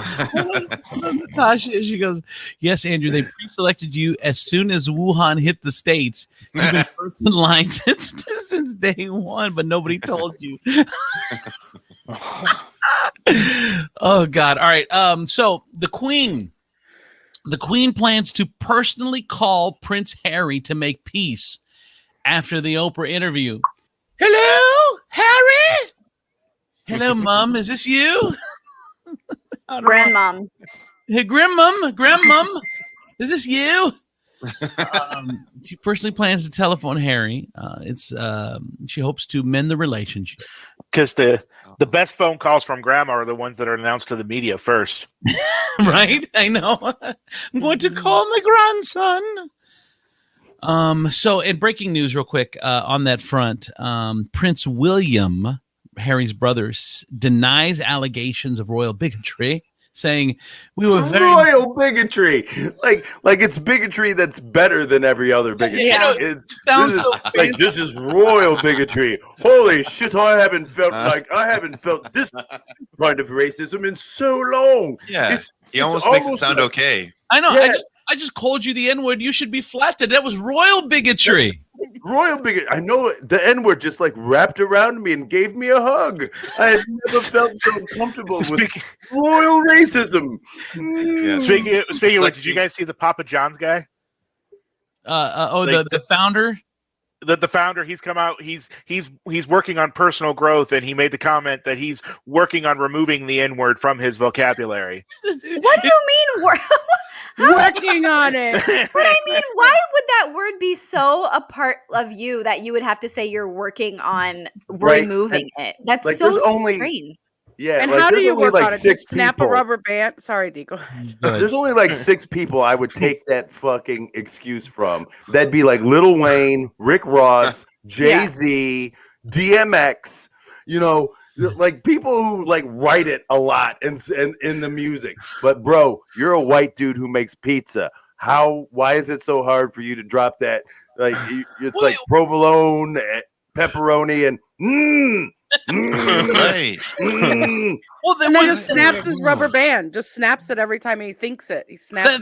Natasha, she goes, "Yes, Andrew, they pre-selected you as soon as Wuhan hit the States. You've been first in line since day one, but nobody told you." Oh God. All right. So the Queen plans to personally call Prince Harry to make peace after the Oprah interview. Hello, Harry. Hello, Mom. Is this you? Grandmom. Hey, Grandmom. Is this you? She personally plans to telephone Harry. She hopes to mend the relationship. Because the best phone calls from grandma are the ones that are announced to the media first. Right? I know. I'm going to call my grandson. So in breaking news real quick, on that front, Prince William, Harry's brother, denies allegations of royal bigotry, saying we were very royal bigotry. Like it's bigotry that's better than every other bigotry. Yeah. This is royal bigotry. Holy shit, I haven't felt this kind of racism in so long. Yeah, he it's almost makes it sound like- okay. I know. Yeah. I just called you the N-word. You should be flattered. That was royal bigotry. Royal bigotry. I know it. The N-word just like wrapped around me and gave me a hug. I have never felt so comfortable with royal racism. Yeah. Speaking of It's which, like did you guys see the Papa John's guy? The founder. The founder, he's come out. He's working on personal growth, and he made the comment that he's working on removing the N-word from his vocabulary. What do you mean? Working on it. But I mean, why would that word be so a part of you that you would have to say you're working on removing it? That's like, so there's only- strange. Yeah, And like, how do there's you only work like on it? 6 Just snap a people. rubber band. Sorry, Dico. There's only like 6 people I would take that fucking excuse from. That'd be like Lil Wayne, Rick Ross, Jay-Z, DMX, like people who like write it a lot in the music. But bro, you're a white dude who makes pizza. Why is it so hard for you to drop that? Like it's like provolone. pepperoni and Right. Well, then And then what just snaps his rubber band. Just snaps it every time he thinks it. He snaps.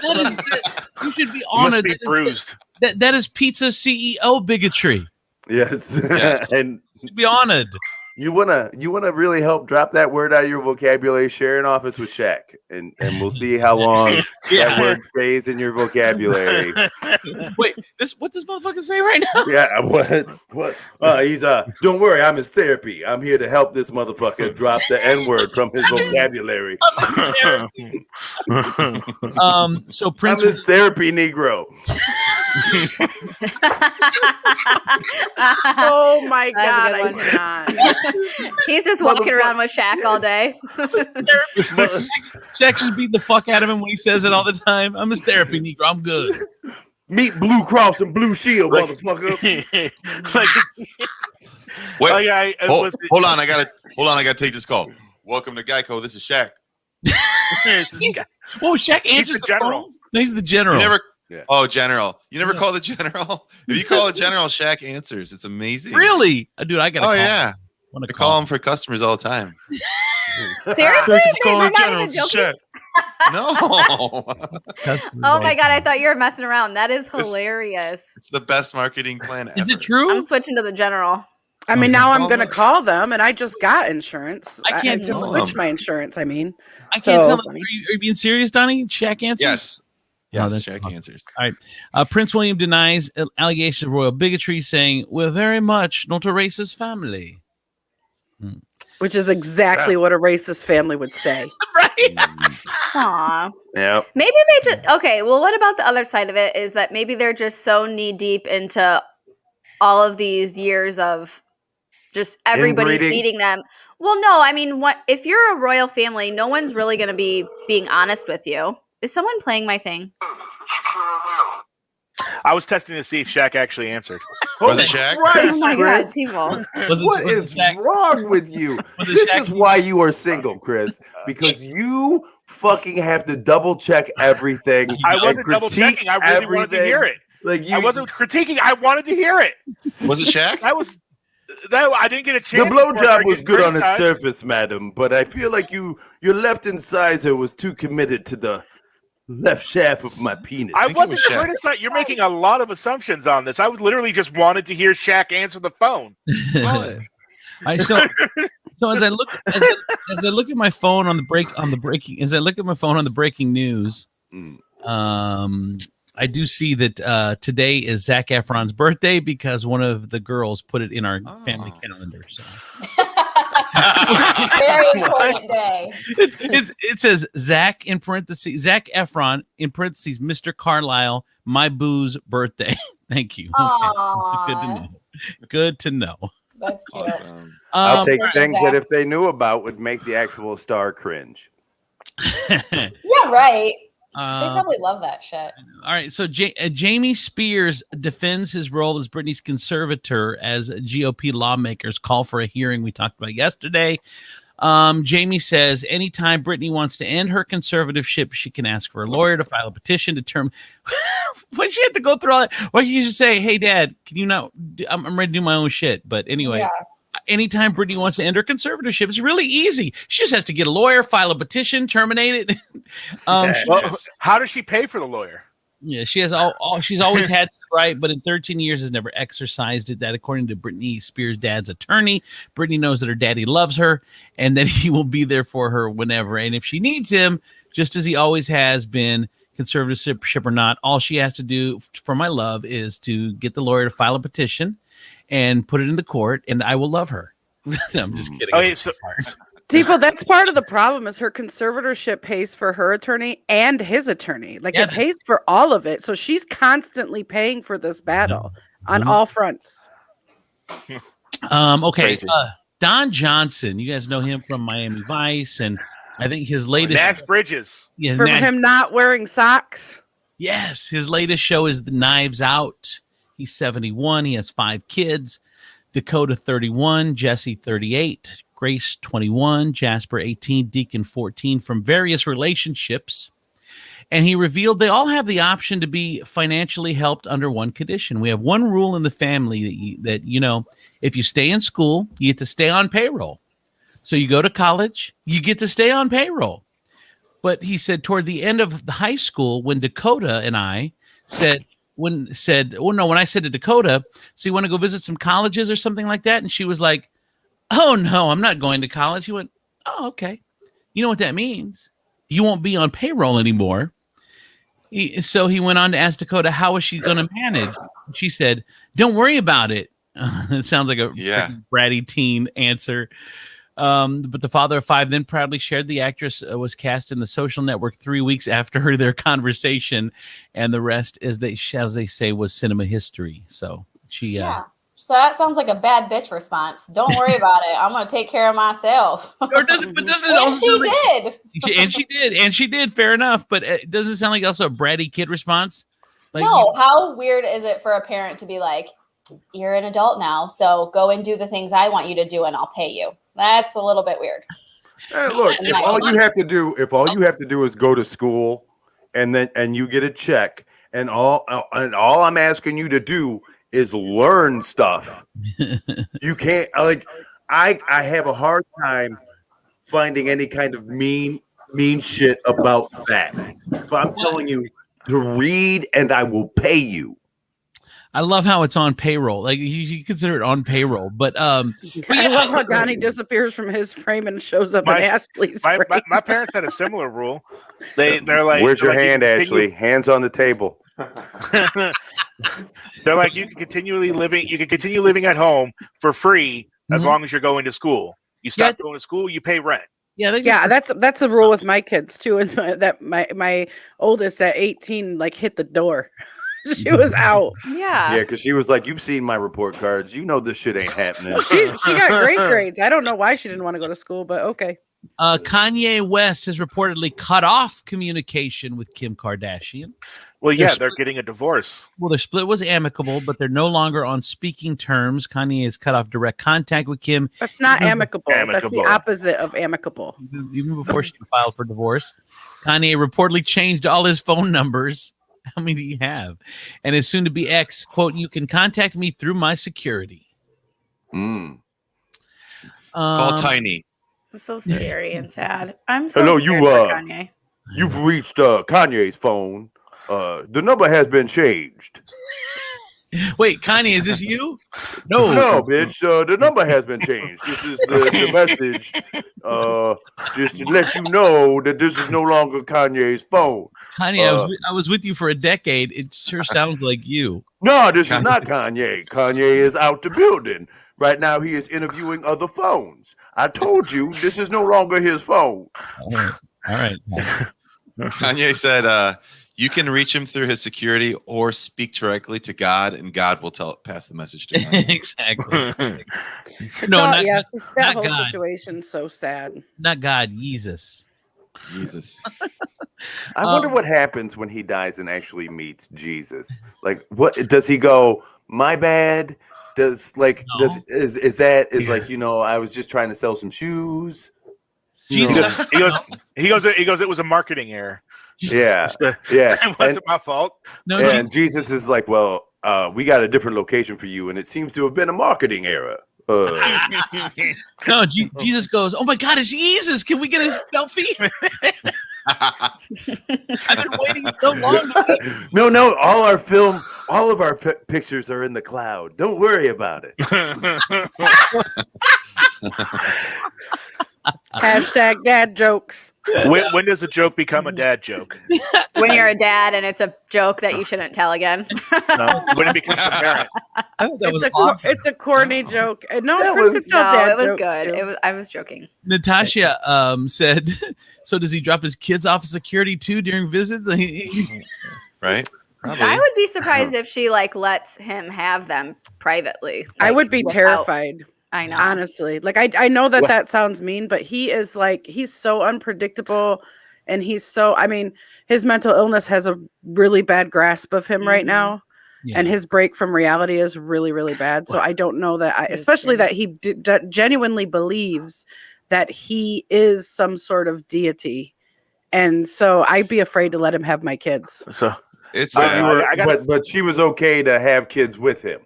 you should be You must honored. be bruised. That is pizza CEO bigotry. Yes. Yes. And You should be honored. you wanna really help drop that word out of your vocabulary, share an office with Shaq, and we'll see how long that word stays in your vocabulary. Wait, what this motherfucker say right now? Yeah, what? He's don't worry, I'm his therapy. I'm here to help this motherfucker drop the N-word from his vocabulary. So I'm Prince his therapy Negro. Oh my That's god! a I good one. cannot. He's just walking around with Shaq all day. Shaq just beat the fuck out of him when he says it all the time. I'm his therapy Negro. I'm good. Meet Blue Cross and Blue Shield, motherfucker. Wait, was hold on. I gotta take this call. Welcome to Geico. This is Shaq. Oh, Shaq answers the the general. phone? No, he's the general. You never. Yeah. Oh, general. You never Yeah. call the general. If you call the general, Shaq answers. It's amazing. Really? Dude, I gotta Oh call yeah. him. I I call him for customers all the time. Seriously? Thank you for calling You're the not general. even It's joking? Shaq. No. Oh my god, I thought you were messing around. That is hilarious. It's the best marketing plan ever. Is it true? I'm switching to the general. I mean, Okay. now I'm Call gonna them. call them, and I just got insurance. I can't just tell switch them. my insurance. I mean, I can't So- tell. Are you being serious, Donnie? Shaq answers? Yes. Oh, Yes, that's Shaq awesome. answers. Prince William denies allegations of royal bigotry, saying, "We're very much not a racist family." which is exactly what a racist family would say. Right? Aw. Yeah. Maybe they just okay. Well, what about the other side of it? Is that maybe they're just so knee deep into all of these years of just everybody Inbreeding? feeding them. Well, no, I mean, what if you're a royal family? No one's really going to be being honest with you. Is someone playing my thing? I was testing to see if Shaq actually answered. Was it Shaq? Christ, Oh my god, Chris. people! What is wrong with you? Was it This Shaq? is why you are single, Chris. Because you fucking have to double check everything. I and wasn't double critique checking. I really wanted to hear it. Like you, I wasn't critiquing. I wanted to hear it. Was it Shaq? I didn't get a chance. the blowjob was to good on its criticize. surface, madam, but I feel like your left incisor was too committed to the left shaft of my penis. I think it wasn't was Shaq. criticizing. You're making a lot of assumptions on this. I was literally just wanted to hear Shaq answer the phone. All right, so as I look at my phone on the breaking news, I do see that today is Zac Efron's birthday because one of the girls put it in our family calendar. So Very important day. it says Zac in parentheses, Zac Efron in parentheses, Mr. Carlisle, my boo's birthday. Thank you. Okay. Aww. Good to know. Good to know. That's cute. Awesome. I'll take Right, things Zach. that if they knew about would make the actual star cringe. Yeah, right. They Uh, probably love that shit. all right, so Jamie Spears defends his role as Britney's conservator as GOP lawmakers call for a hearing we talked about yesterday. Jamie says anytime Britney wants to end her conservatorship, she can ask for a lawyer to file a petition to determine. Why she had to go through all that? Why can't you just say, "Hey, Dad, can you not? I'm ready to do my own shit." But anyway. Yeah. Anytime Britney wants to end her conservatorship, it's really easy. She just has to get a lawyer, file a petition, terminate it. Well, how does she pay for the lawyer? Yeah, she has she's always had the right, but in 13 years has never exercised it. That, according to Britney Spears' dad's attorney, Britney knows that her daddy loves her and that he will be there for her whenever. And if she needs him, just as he always has been, conservatorship or not, all she has to do for my love is to get the lawyer to file a petition and put it into court, and I will love her. I'm just kidding. Okay, so Tifo, that's part of the problem is her conservatorship pays for her attorney and his attorney. Like Yeah. it pays for all of it. So she's constantly paying for this battle on all fronts. Okay. Crazy. Don Johnson, you guys know him from Miami Vice, and I think his latest Nash Bridges. yeah, For him not wearing socks. yes, his latest show is The Knives Out. He's 71. He has 5 kids. Dakota 31, Jesse 38, Grace 21, Jasper 18, Deacon 14 from various relationships. And he revealed they all have the option to be financially helped under one condition. We have one rule in the family that if you stay in school, you get to stay on payroll. So you go to college, you get to stay on payroll. But he said toward the end of the high school, when Dakota and I when I said to Dakota, so you want to go visit some colleges or something like that? And she was like, oh, no, I'm not going to college. He went, oh, okay. You know what that means? You won't be on payroll anymore. So he went on to ask Dakota, how is she going to manage? She said, don't worry about it. It sounds like a bratty teen answer. But the father of 5 then proudly shared the actress was cast in The Social Network 3 weeks after their conversation, and the rest, as they say, was cinema history. So she, So that sounds like a bad bitch response. Don't worry about it. I'm going to take care of myself. Or doesn't it also she did. Fair enough, but it doesn't sound like also a bratty kid response. Like, no, how weird is it for a parent to be like, you're an adult now, so go and do the things I want you to do, and I'll pay you. That's a little bit weird. Hey, look, if all you have to do is go to school, and you get a check, and all I'm asking you to do is learn stuff. You can't I have a hard time finding any kind of mean shit about that. So I'm telling you to read, and I will pay you. I love how it's on payroll. Like you consider it on payroll, but I love how Donnie disappears from his frame and shows up in Ashley's frame. My parents had a similar rule. They're like, where's your hand, Ashley? Hands on the table. They're like, you can continue living at home for free as long as you're going to school. You stop going to school, you pay rent. Yeah, that's a rule with my kids too. And that my oldest at 18 hit the door. She was out. Yeah. Yeah, because she was like, you've seen my report cards. You know this shit ain't happening. Well, she got great grades. I don't know why she didn't want to go to school, but okay. Kanye West has reportedly cut off communication with Kim Kardashian. Well, yeah, they're getting a divorce. Well, their split was amicable, but they're no longer on speaking terms. Kanye has cut off direct contact with Kim. That's not amicable. That's the opposite of amicable. Even before she filed for divorce, Kanye reportedly changed all his phone numbers. How many do you have? And as soon to be ex, quote, you can contact me through my security. Call Tiny. It's so scary and sad. I'm so Hello, scared for Kanye. You've reached Kanye's phone. The number has been changed. Wait, Kanye, is this you? No, bitch. The number has been changed. This is the message. Just to let you know that this is no longer Kanye's phone. Kanye, I was with you for a decade. It sure sounds like you. No, this is not Kanye. Kanye is out the building. Right now, he is interviewing other phones. I told you, this is no longer his phone. All right. Kanye said, you can reach him through his security or speak directly to God, and God will pass the message to God. Exactly. That whole God. situation's so sad. Not God, Jesus. I wonder what happens when he dies and actually meets Jesus. Like, what does he go? My bad. I was just trying to sell some shoes. Jesus. He goes. It was a marketing error. Yeah. It wasn't my fault. And Jesus is like, well, we got a different location for you, and it seems to have been a marketing error. No, Jesus goes, oh my God, it's Jesus. Can we get a selfie? I've been waiting so long. No, all of our pictures are in the cloud. Don't worry about it. Hashtag dad jokes. When does a joke become a dad joke? When you're a dad and it's a joke that you shouldn't tell again. No, when it becomes a parent. It's a corny joke. No, it was good. I was joking. Natasha said, so does he drop his kids off of security too during visits? Right? Probably. I would be surprised if she lets him have them privately. I would be terrified. I know. Honestly. I know that sounds mean, but he is he's so unpredictable, and he's so, his mental illness has a really bad grasp of him right now. Yeah. And his break from reality is really, really bad. So I don't know that, especially that he genuinely believes that he is some sort of deity. And so I'd be afraid to let him have my kids. So It's But, you were, I gotta- but she was okay to have kids with him.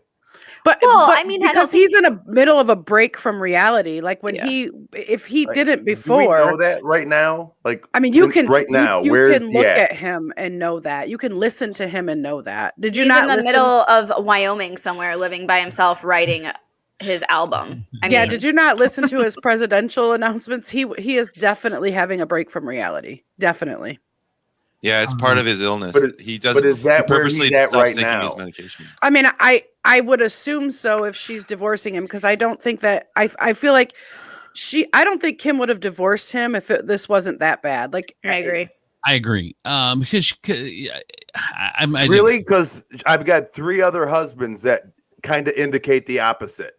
But, Well, but I mean, I because don't he's in the middle of a break from reality, like when if he Like, didn't Do we before, know that right now? Like, I mean, you can right now. You where is can he look at? at him and know that. You can listen to him and know that. Did you He's not in the listen? middle of Wyoming somewhere, living by himself, writing his album. I Yeah, mean, did you not listen to his presidential announcements? He is definitely having a break from reality. Definitely. Yeah, it's part of his illness. But He does. But is that he where purposely he's at stops right taking his now? medication. I mean, I would assume so if she's divorcing him, because I don't think that I feel like I don't think Kim would have divorced him if this wasn't that bad. Like, I agree. I agree. Because I Really? Because I've got 3 other husbands that kind of indicate the opposite.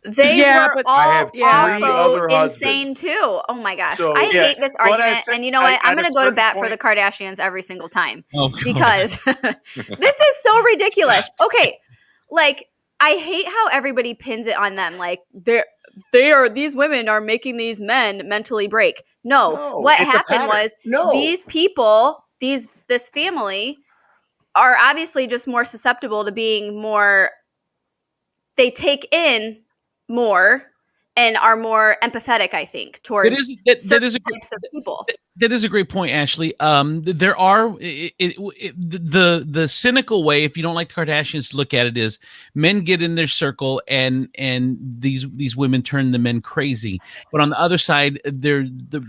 They Yeah, were but all I have 3 also other insane husbands. too. Oh my gosh. So- I Yeah, hate this but argument. at a And you know what? I'm at a going to go to certain bat for point- the Kardashians every single time Oh, God. because this is so ridiculous. Okay. Like, I hate how everybody pins it on them. Like, these women are making these men mentally break. No, No, what it's a happened pattern. was No. these people, this family are obviously just more susceptible to being more, they take in more and are more empathetic, I think, towards that certain is a types of people. That is a great point, Ashley. There are the cynical way, if you don't like the Kardashians, to look at it is men get in their circle and these women turn the men crazy. But on the other side,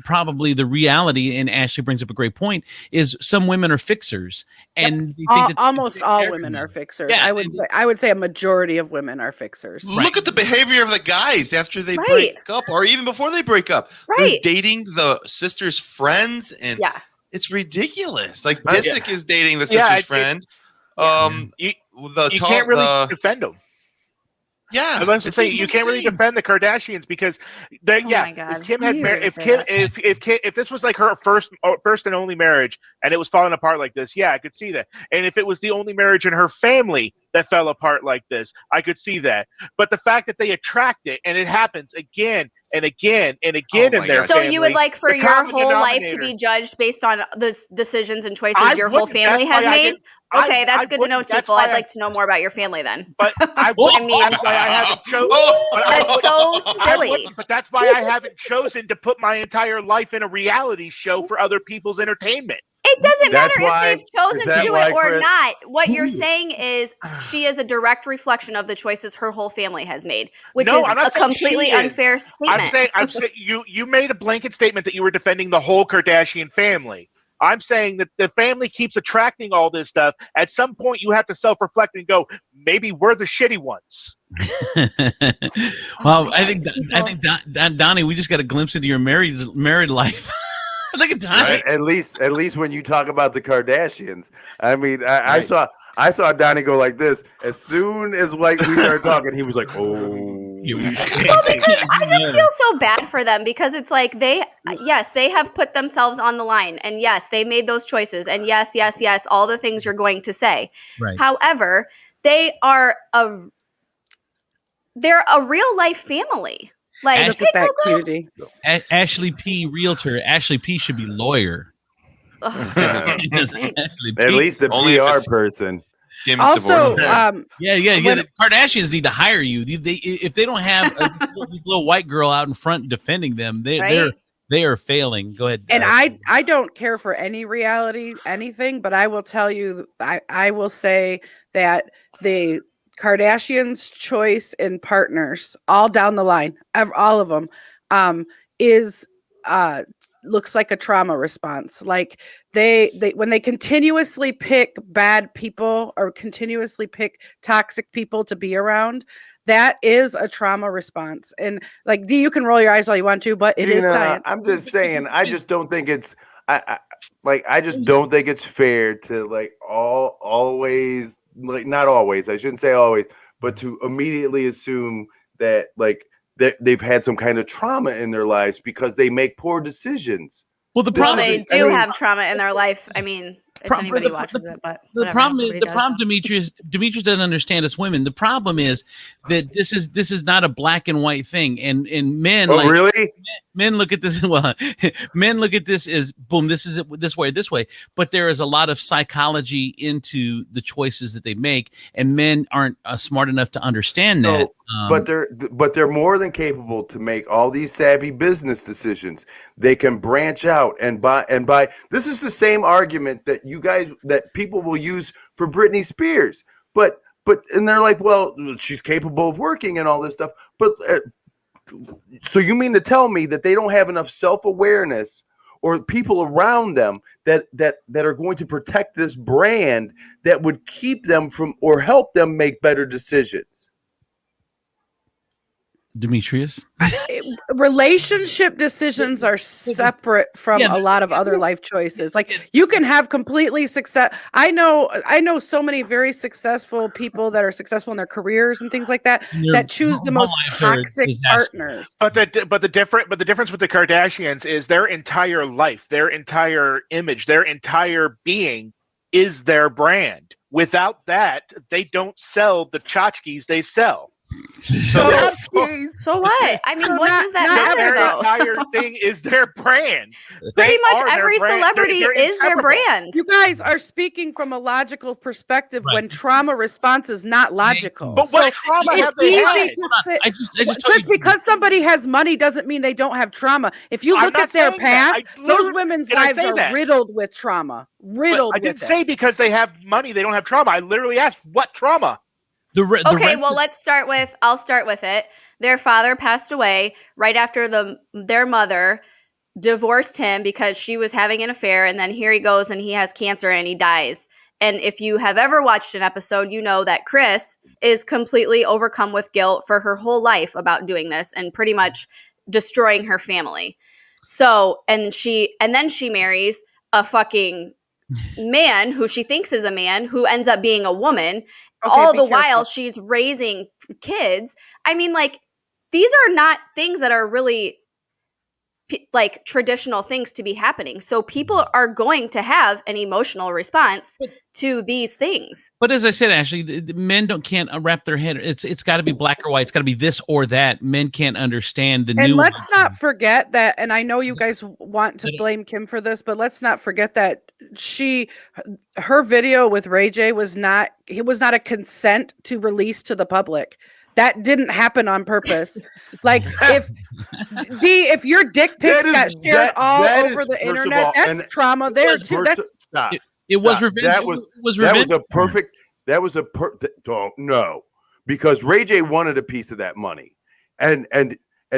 probably the reality, and Ashley brings up a great point, is some women are fixers, and they think that almost all women are fixers. Yeah, I would say a majority of women are fixers. Look at the behavior of the guys after they Right. break up, or even before they break up. They're Right. dating the sister's friends, and Yeah. it's ridiculous. Like Yeah. Disick is dating the Yeah, sister's friend. You, The you tall, can't really the, defend them. yeah. Unless it's say you can't really insane. defend the Kardashians because Oh my God. if Kim I had knew you were married, gonna say that. if this was like her first and only marriage and it was falling apart like this, yeah, I could see that. And if it was the only marriage in her family that fell apart like this, I could see that. But the fact that they attract it and it happens again and again and again Oh in my their God. So family, you would like for the your common whole life to denominator- be judged based on the decisions and choices I your whole wouldn't. family That's has why I made? didn't- I- Okay, that's I good to know, wouldn't. That's Tifel. why I'd like to know more about your family then. But I mean- that's why I haven't chosen. That's so silly. But that's why I haven't chosen to put my entire life in a reality show for other people's entertainment. It doesn't That's matter why- if they've chosen is to that do why, it or Chris? not. What you're saying is she is a direct reflection of the choices her whole family has made, which No, is I'm not a saying completely she is. unfair statement. I'm saying you made a blanket statement that you were defending the whole Kardashian family. I'm saying that the family keeps attracting all this stuff. At some point, you have to self-reflect and go, maybe we're the shitty ones. Well, I think Donnie, we just got a glimpse into your married life. Look at Donnie. Right. At least when you talk about the Kardashians, I mean, I saw Donnie go like this as soon as like we started talking. He was like, "Oh." I just feel so bad for them because it's like they have put themselves on the line, and yes, they made those choices, and yes, all the things you're going to say. Right. However, they're a real life family. Like, Look hey, at that Coco. cutie. Ashley P. Realtor. Ashley P. should be lawyer. Ugh. Ashley P. At least the Only if PR it's- person. Kim's Also, divorced. Yeah. The Kardashians need to hire you. If they don't have this little white girl out in front defending them, Right? they are failing. Go ahead. And I don't care for any reality, anything, but I will tell you, I will say that the Kardashians' choice in partners, all down the line, all of them, is looks like a trauma response. Like they when they continuously pick bad people or continuously pick toxic people to be around, that is a trauma response. And like, you can roll your eyes all you want to, but it is science. I'm just saying. I just don't think it's. I just don't think it's fair to like always, like, not always. I shouldn't say always, but to immediately assume that like they've had some kind of trauma in their lives because they make poor decisions. Well, the This Well, problem they is- do I mean- have trauma in their life. I mean, if anybody watches it, but the whatever, problem everybody does. Demetrius doesn't understand us women. The problem is that this is not a black and white thing, and men Oh, like really? men look at this. Well, men look at this as boom. This is it. This way. But there is a lot of psychology into the choices that they make, and men aren't smart enough to understand that. But they're more than capable to make all these savvy business decisions. They can branch out and buy. This is the same argument that people will use for Britney Spears. But they're like, well, she's capable of working and all this stuff. But so you mean to tell me that they don't have enough self-awareness or people around them that are going to protect this brand that would keep them from or help them make better decisions? Demetrius? Relationship decisions are separate from a lot of other life choices. Like you can have completely success. I know so many very successful people that are successful in their careers and things like that that choose the most toxic partners. But the difference with the Kardashians is their entire life, their entire image, their entire being is their brand. Without that, they don't sell the tchotchkes they sell. So what? I mean, what does that matter? Their entire thing is their brand. Pretty much every celebrity is their brand. You guys are speaking from a logical perspective when trauma response is not logical. But what trauma have they had? Just because somebody has money doesn't mean they don't have trauma. If you look at their past, those women's lives are riddled with trauma. I didn't say because they have money they don't have trauma. I literally asked what trauma. I'll start with it. Their father passed away right after their mother divorced him because she was having an affair, and then here he goes and he has cancer and he dies. And if you have ever watched an episode, you know that Chris is completely overcome with guilt for her whole life about doing this and pretty much destroying her family. So, and then she marries a fucking man who she thinks is a man who ends up being a woman. All the while she's raising kids. I mean, like, these are not things that are really like traditional things to be happening. So people are going to have an emotional response to these things. But as I said, Ashley, the men can't wrap their head. It's got to be black or white. It's got to be this or that. Men can't understand the new. And let's not forget that. And I know you guys want to blame Kim for this, but let's not forget that her video with Ray J was not a consent to release to the public. That didn't happen on purpose. Like if your dick pics got shared all over the internet, that's trauma there too. It was revenge. No, because Ray J wanted a piece of that money, and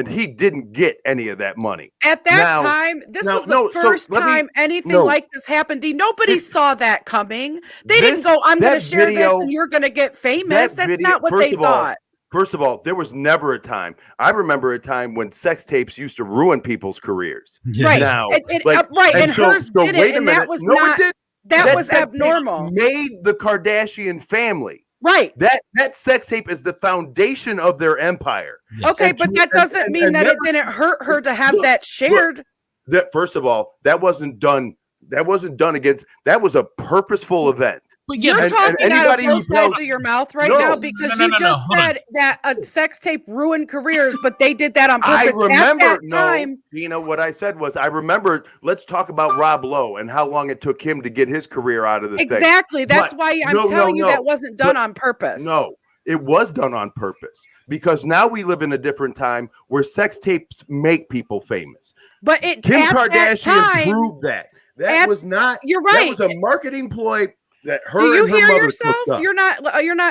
he didn't get any of that money. At that time, this was the first time anything like this happened. Nobody saw that coming. They didn't go, I'm going to share this and you're going to get famous. That's not what they thought. First of all, there was never a time. I remember a time when sex tapes used to ruin people's careers. Yeah. Right. Now, and hers did it, and that was not. That was abnormal. Made the Kardashian family. Right. That sex tape is the foundation of their empire. Okay, but that doesn't mean that it didn't hurt her to have that shared. That first of all, that wasn't done. That wasn't done against. That was a purposeful event. But you're talking out of both sides of your mouth right now because you just said that a sex tape ruined careers, but they did that on purpose. I remember. At that time, what I said was, I remember. Let's talk about Rob Lowe and how long it took him to get his career out of the thing. Exactly. That's why I'm telling you that wasn't done on purpose. No, it was done on purpose because now we live in a different time where sex tapes make people famous. But Kim Kardashian proved that. That was not. You're right. That was a marketing ploy. That her Do you and her hear mother yourself? took up.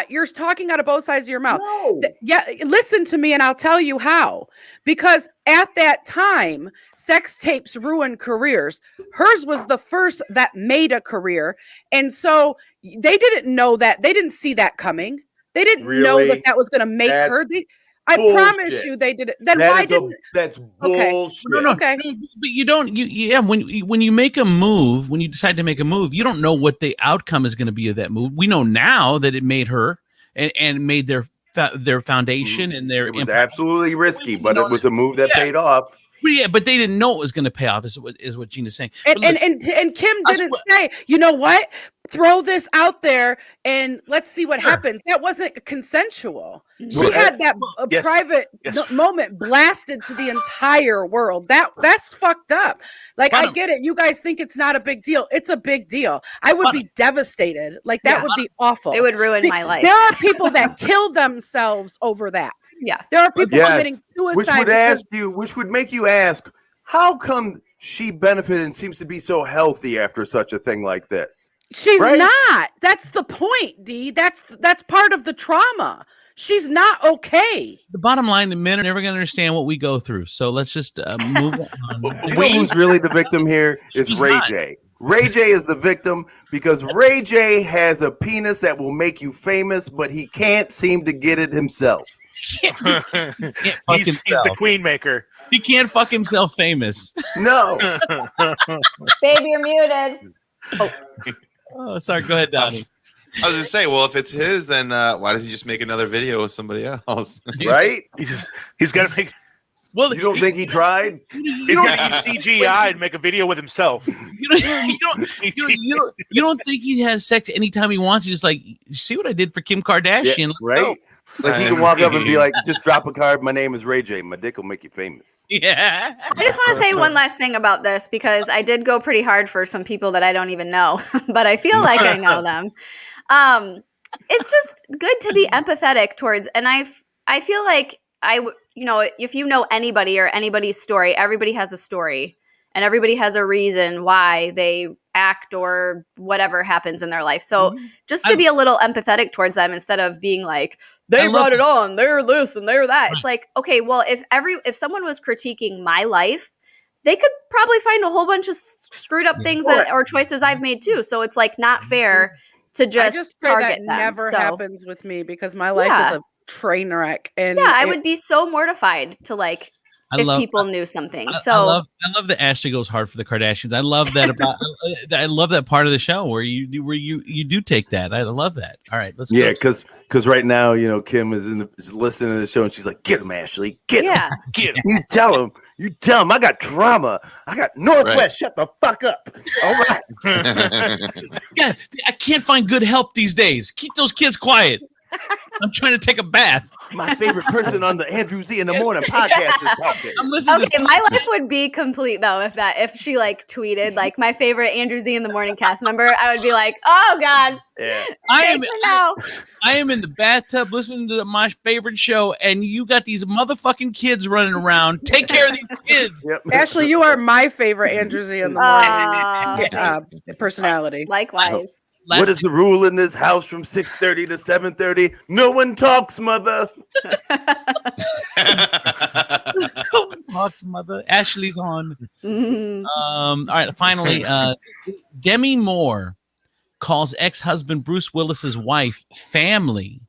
You're talking out of both sides of your mouth. No. Yeah, listen to me and I'll tell you how. Because at that time, sex tapes ruined careers. Hers was the first that made a career. And so they didn't know that. They didn't see that coming. They didn't know that was going to make her. I promise you they did it. Then why didn't that's bullshit. No. Okay. But you don't when you make a move, when you decide to make a move, you don't know what the outcome is going to be of that move. We know now that it made her and made their foundation and their it was absolutely risky, but it was a move that paid off. But they didn't know it was going to pay off. Is what Gina's saying. And Kim didn't say, you know what? throw this out there and let's see what happens. That wasn't consensual. She had that private moment blasted to the entire world. That's fucked up. Like, I get it. You guys think it's not a big deal. It's a big deal. I would be devastated. Like, that would be awful. It would ruin my life. There are people that kill themselves over that. Yeah. There are people committing suicide. Which would make you ask, how come she benefited and seems to be so healthy after such a thing like this? She's not. That's the point, D. That's part of the trauma. She's not okay. The bottom line, the men are never going to understand what we go through. So let's just move on. You know who's really the victim here is Ray J. Ray J is the victim because Ray J has a penis that will make you famous, but he can't seem to get it himself. He's the queen maker. He can't fuck himself famous. No. Baby, you're muted. Oh, sorry. Go ahead, Donnie. I was just saying, well, if it's his, then why does he just make another video with somebody else? Right? He's got to make. Well, you don't think he tried? He's got to use CGI and make a video with himself. You don't think he has sex anytime he wants? He's just like, see what I did for Kim Kardashian, right? Like he can walk up and be like, just drop a card. My name is Ray J. My dick will make you famous. Yeah. I just want to say one last thing about this because I did go pretty hard for some people that I don't even know, but I feel like I know them. It's just good to be empathetic towards, and I feel like if you know anybody or anybody's story, everybody has a story and everybody has a reason why they act or whatever happens in their life. So just to be a little empathetic towards them instead of being like, they brought it on, they're this and they're that. It's like, okay, well, if someone was critiquing my life, they could probably find a whole bunch of screwed up things or choices I've made too. So it's like not fair to just target them. Never happens with me because my life is a train wreck. And I would be so mortified to people knew something. I love that Ashley goes hard for the Kardashians. I love that about. I love that part of the show where you do take that. I love that. All right, let's go. Because right now, Kim is listening to the show and she's like, "Get him, Ashley, get him, get him." You tell him, I got trauma. I got Northwest. Right. Shut the fuck up. All right. Yeah, I can't find good help these days. Keep those kids quiet. I'm trying to take a bath. My favorite person on the Andrew Z in the Morning podcast is talking. I'm listening. Okay, my life would be complete though if she tweeted my favorite Andrew Z in the Morning cast member. I would be like, oh god. Yeah. I am in the bathtub listening to my favorite show, and you got these motherfucking kids running around. Take care of these kids. Yep. Ashley, you are my favorite Andrew Z in the Morning personality. Likewise. What is the rule in this house from 6:30 to 7:30? No one talks, mother. No one talks, mother. Ashley's on. All right, finally, Demi Moore calls ex-husband Bruce Willis's wife family.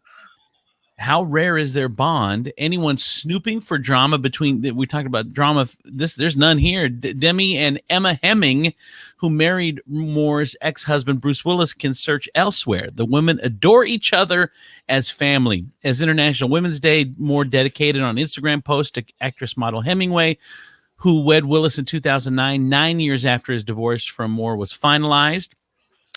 How rare is their bond? Anyone snooping for drama between? We talked about drama. There's none here. Demi and Emma Hemming, who married Moore's ex-husband Bruce Willis, can search elsewhere. The women adore each other as family. As International Women's Day, Moore dedicated on Instagram post to actress model Hemingway, who wed Willis in 2009, 9 years after his divorce from Moore was finalized.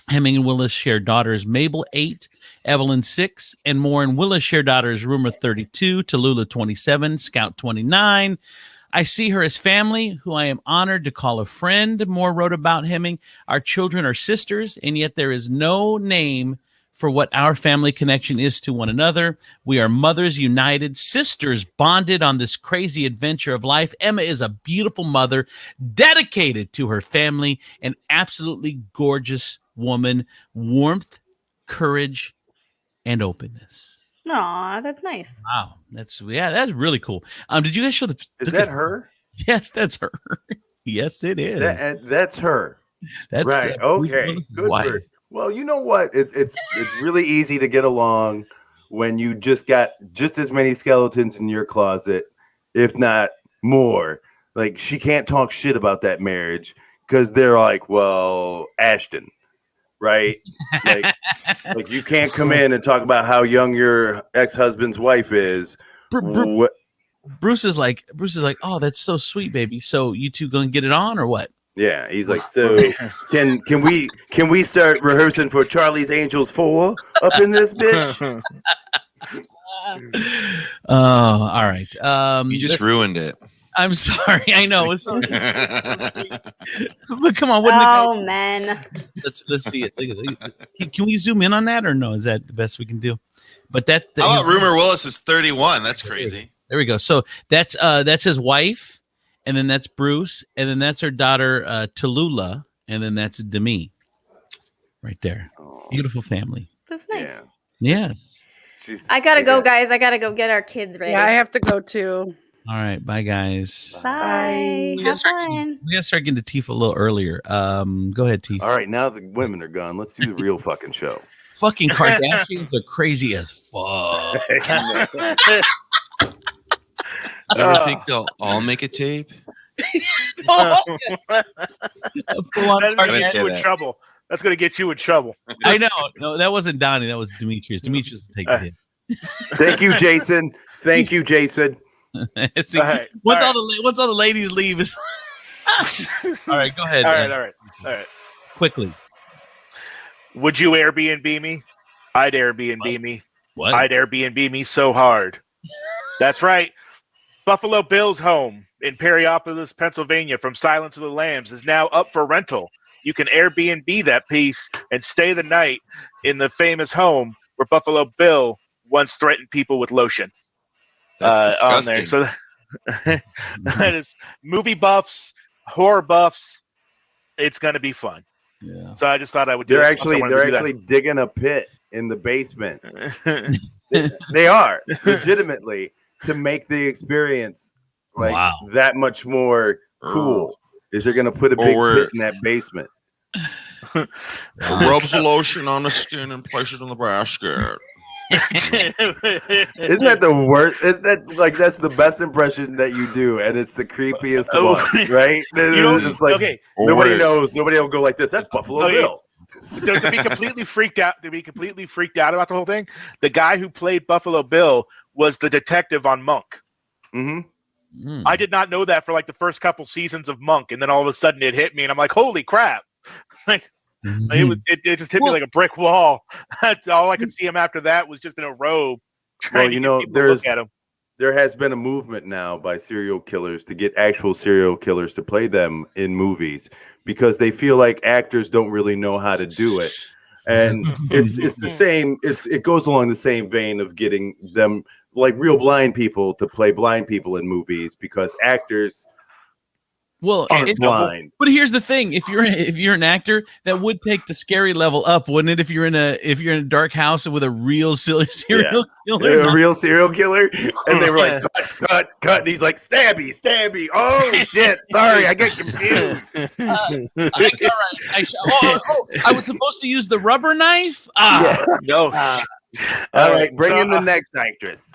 Hemming and Willis share daughters Mabel 8, Evelyn 6, and Moore and Willis share daughters Rumor 32, Tallulah 27, Scout 29. I see her as family, who I am honored to call a friend. Moore wrote about Hemming. Our children are sisters, and yet there is no name for what our family connection is to one another. We are mothers united, sisters bonded on this crazy adventure of life. Emma is a beautiful mother, dedicated to her family, an absolutely gorgeous woman, warmth, courage, and openness. Aw, that's nice. Wow, that's really cool. Did you guys show the? Is that her? Yes, that's her. Yes, it is. That's her. That's right. Okay. Good. For, well, you know what? It's really easy to get along when you just got just as many skeletons in your closet, if not more. Like she can't talk shit about that marriage because they're like, well, Ashton. Right, like you can't come in and talk about how young your ex-husband's wife is. Bruce is like, oh, that's so sweet, baby. So you two gonna get it on or what? Yeah, he's like, so can we start rehearsing for Charlie's Angels 4 up in this bitch? Oh, all right. You just ruined it. I'm sorry. I know. It's so, but come on, Oh, man. let's see it. Look at it. Can we zoom in on that or no? Is that the best we can do? But How about Rumor Willis is 31? That's crazy. There we go. So that's his wife, and then that's Bruce, and then that's her daughter Tallulah, and then that's Demi. Right there. Beautiful family. That's nice. Yeah. Yes. I gotta go, guys. I gotta go get our kids ready. Yeah, I have to go too. All right. Bye, guys. Bye. Have fun. We got to start getting to Tifa a little earlier. Go ahead, Tifa. All right, now the women are gone. Let's do the real fucking show. Fucking Kardashians are crazy as fuck. You ever think they'll all make a tape? That's gonna get you in trouble. That's gonna get you in trouble. I know. No, that wasn't Donnie. That was Demetrius. Demetrius will take the hit. Thank you, Jason. Thank you, Jason. See, once all the ladies leave, it's all right. Go ahead. All right. Quickly. Would you Airbnb me? I'd Airbnb me. What? I'd Airbnb me so hard. That's right. Buffalo Bill's home in Perryopolis, Pennsylvania, from Silence of the Lambs is now up for rental. You can Airbnb that piece and stay the night in the famous home where Buffalo Bill once threatened people with lotion. That's on disgusting. there. So that is movie buffs, horror buffs. It's going to be fun. Yeah. So I just thought I would do They're it. actually digging a pit in the basement. They are legitimately to make the experience like that much more cool. Is they're gonna put a big pit in that basement? Rubs the lotion on the skin and place it in the basket. Isn't that the worst? Isn't that like that's the best impression that you do, and it's the creepiest one, right? It's like nobody knows. Nobody will go like this. That's Buffalo Bill. To be completely freaked out about the whole thing, the guy who played Buffalo Bill was the detective on Monk. Mm-hmm. I did not know that for like the first couple seasons of Monk, and then all of a sudden it hit me, and I'm like, "Holy crap!" Like it just hit me like a brick wall. That's all I could see him after that was just in a robe. Well, you know, there has been a movement now by serial killers to get actual serial killers to play them in movies because they feel like actors don't really know how to do it. And it's the same. It goes along the same vein of getting them like real blind people to play blind people in movies because actors aren't blind. But here's the thing: if you're an actor, that would take the scary level up, wouldn't it? If you're in a dark house with a real serial killer, a real serial killer, and they were like, cut, and he's like, stabby. Oh shit! Sorry, I get confused. I was supposed to use the rubber knife. No. All right, bring in the next actress.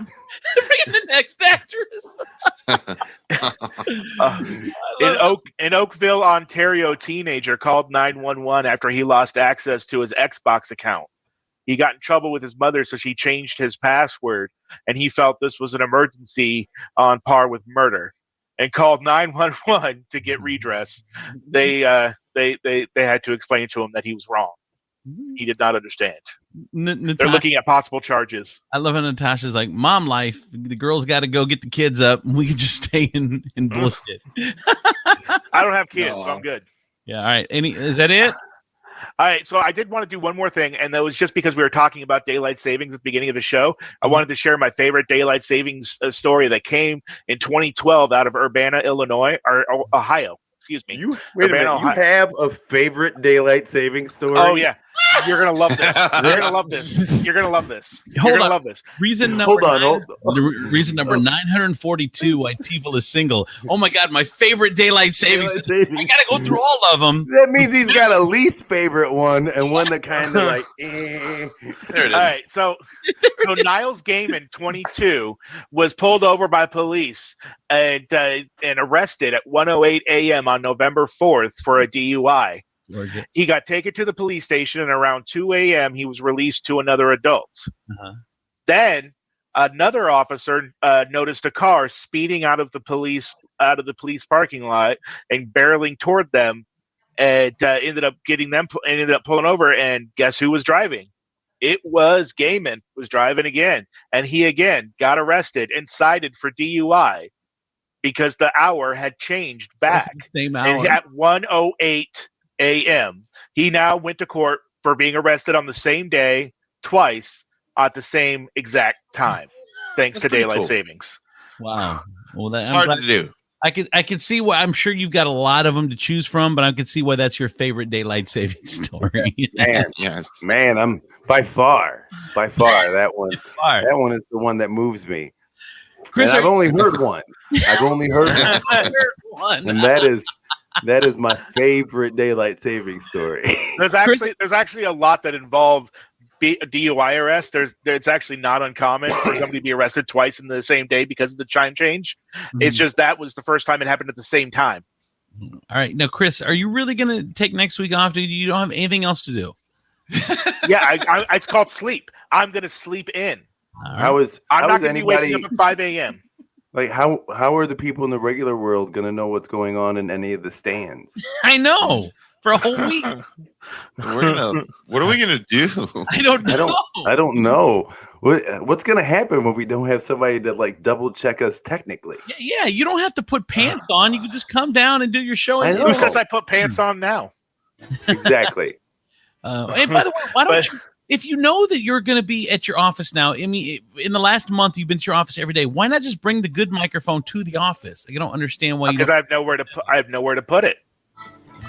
In Oakville, Ontario, teenager called 911 after he lost access to his Xbox account. He got in trouble with his mother, so she changed his password, and he felt this was an emergency on par with murder, and called 911 to get redress. They had to explain to him that he was wrong. He did not understand. They're looking at possible charges. I love how Natasha's like, "Mom life. The girl's got to go get the kids up. We can just stay in bullshit." I don't have kids, so I'm good. Yeah. All right. Is that it? All right. So I did want to do one more thing, and that was just because we were talking about daylight savings at the beginning of the show. I wanted to share my favorite daylight savings story that came in 2012 out of Urbana, Illinois, or Ohio. Excuse me. Wait a minute. Ohio. You have a favorite daylight savings story? Oh yeah. You're gonna love this. You're gonna love this. You're gonna love this. You're gonna love this. Reason number 942 why Tifa is single. Oh my god, my favorite daylight savings. I gotta go through all of them. That means he's got a least favorite one and one that kind of like. There it is. All right, so Niles Gaiman, 22, was pulled over by police and arrested at 1:08 a.m. on November 4th for a DUI. He got taken to the police station, and around 2 a.m. he was released to another adult. Then another officer noticed a car speeding out of the police parking lot and barreling toward them and ended up pulling over. And guess who was driving? It was Gaiman was driving again, and he again got arrested and cited for DUI because the hour had changed back. Same hour. And at 1:08 a.m., he now went to court for being arrested on the same day twice at the same exact time, thanks to pretty daylight cool. savings. Wow. Well, It's hard to do. I could see why. I'm sure you've got a lot of them to choose from, but I could see why that's your favorite daylight saving story. Man, Yes. man, I'm by far that one. That one is the one that moves me. Chris, And I've only heard one. I've only heard one. I heard one. And that is my favorite daylight saving story. There's actually a lot that involve DUI arrest. It's actually not uncommon for somebody to be arrested twice in the same day because of the time change. It's just that was the first time it happened at the same time. All right. Now, Chris, are you really going to take next week off? You don't have anything else to do? Yeah, it's called sleep. I'm going to sleep in. All right. I'm not how is going to be waking anybody up at 5 a.m. like how are the people in the regular world gonna know what's going on in any of the stands? I know. For a whole week. What are we gonna do? I don't know. I don't know. What's gonna happen when we don't have somebody to like double check us technically? Yeah, you don't have to put pants on. You can just come down and do your show. I know. Who says I put pants on now? Exactly. And by the way, why don't you, if you know that you're going to be at your office now, I mean, in the last month you've been to your office every day. Why not just bring the good microphone to the office? I don't understand why. Because I have nowhere to put it.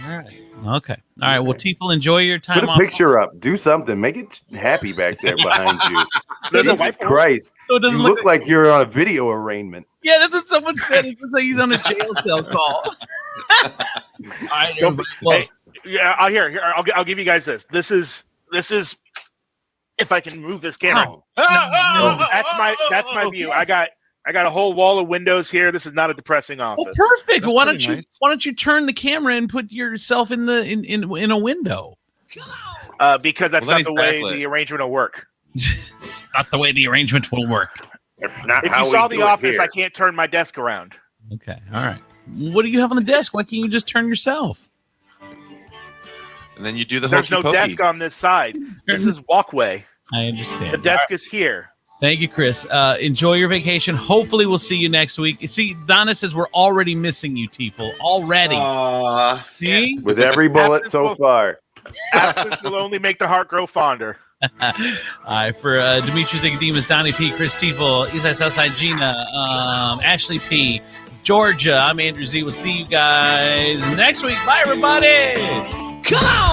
All right. Okay. All right. Well, Tiefel, enjoy your time. Put a picture up. Do something. Make it happy back there behind you. Jesus Christ. So it doesn't You look like you're on a video arraignment. Yeah, that's what someone said. It looks like he's on a jail cell call. All right, everybody. Well, Yeah, I'll give you guys this. This is if I can move this camera. That's my view. I got a whole wall of windows here. This is not a depressing office. well, perfect. That's Why pretty don't nice. you turn the camera and put yourself in a window? Because that's Well, not then the way he's backlit. the arrangement will work. Not the way the arrangement will work. That's not If how you saw we the do it office, here. I can't turn my desk around. Okay. All right. What do you have on the desk? Why can't you just turn yourself? And then you do the There's hokey no pokey. desk on this side. This is walkway. I The understand. desk is here. Thank you, Chris. Enjoy your vacation. Hopefully, we'll see you next week. See, Donna says we're already missing you, Tiefel. Already. See? With every bullet so far. Absence will only make the heart grow fonder. All right, for Demetrius Nicodemus, Donnie P, Chris Tiefel, Eastside Southside Gina, Ashley P, Georgia, I'm Andrew Z. We'll see you guys next week. Bye, everybody. Come on!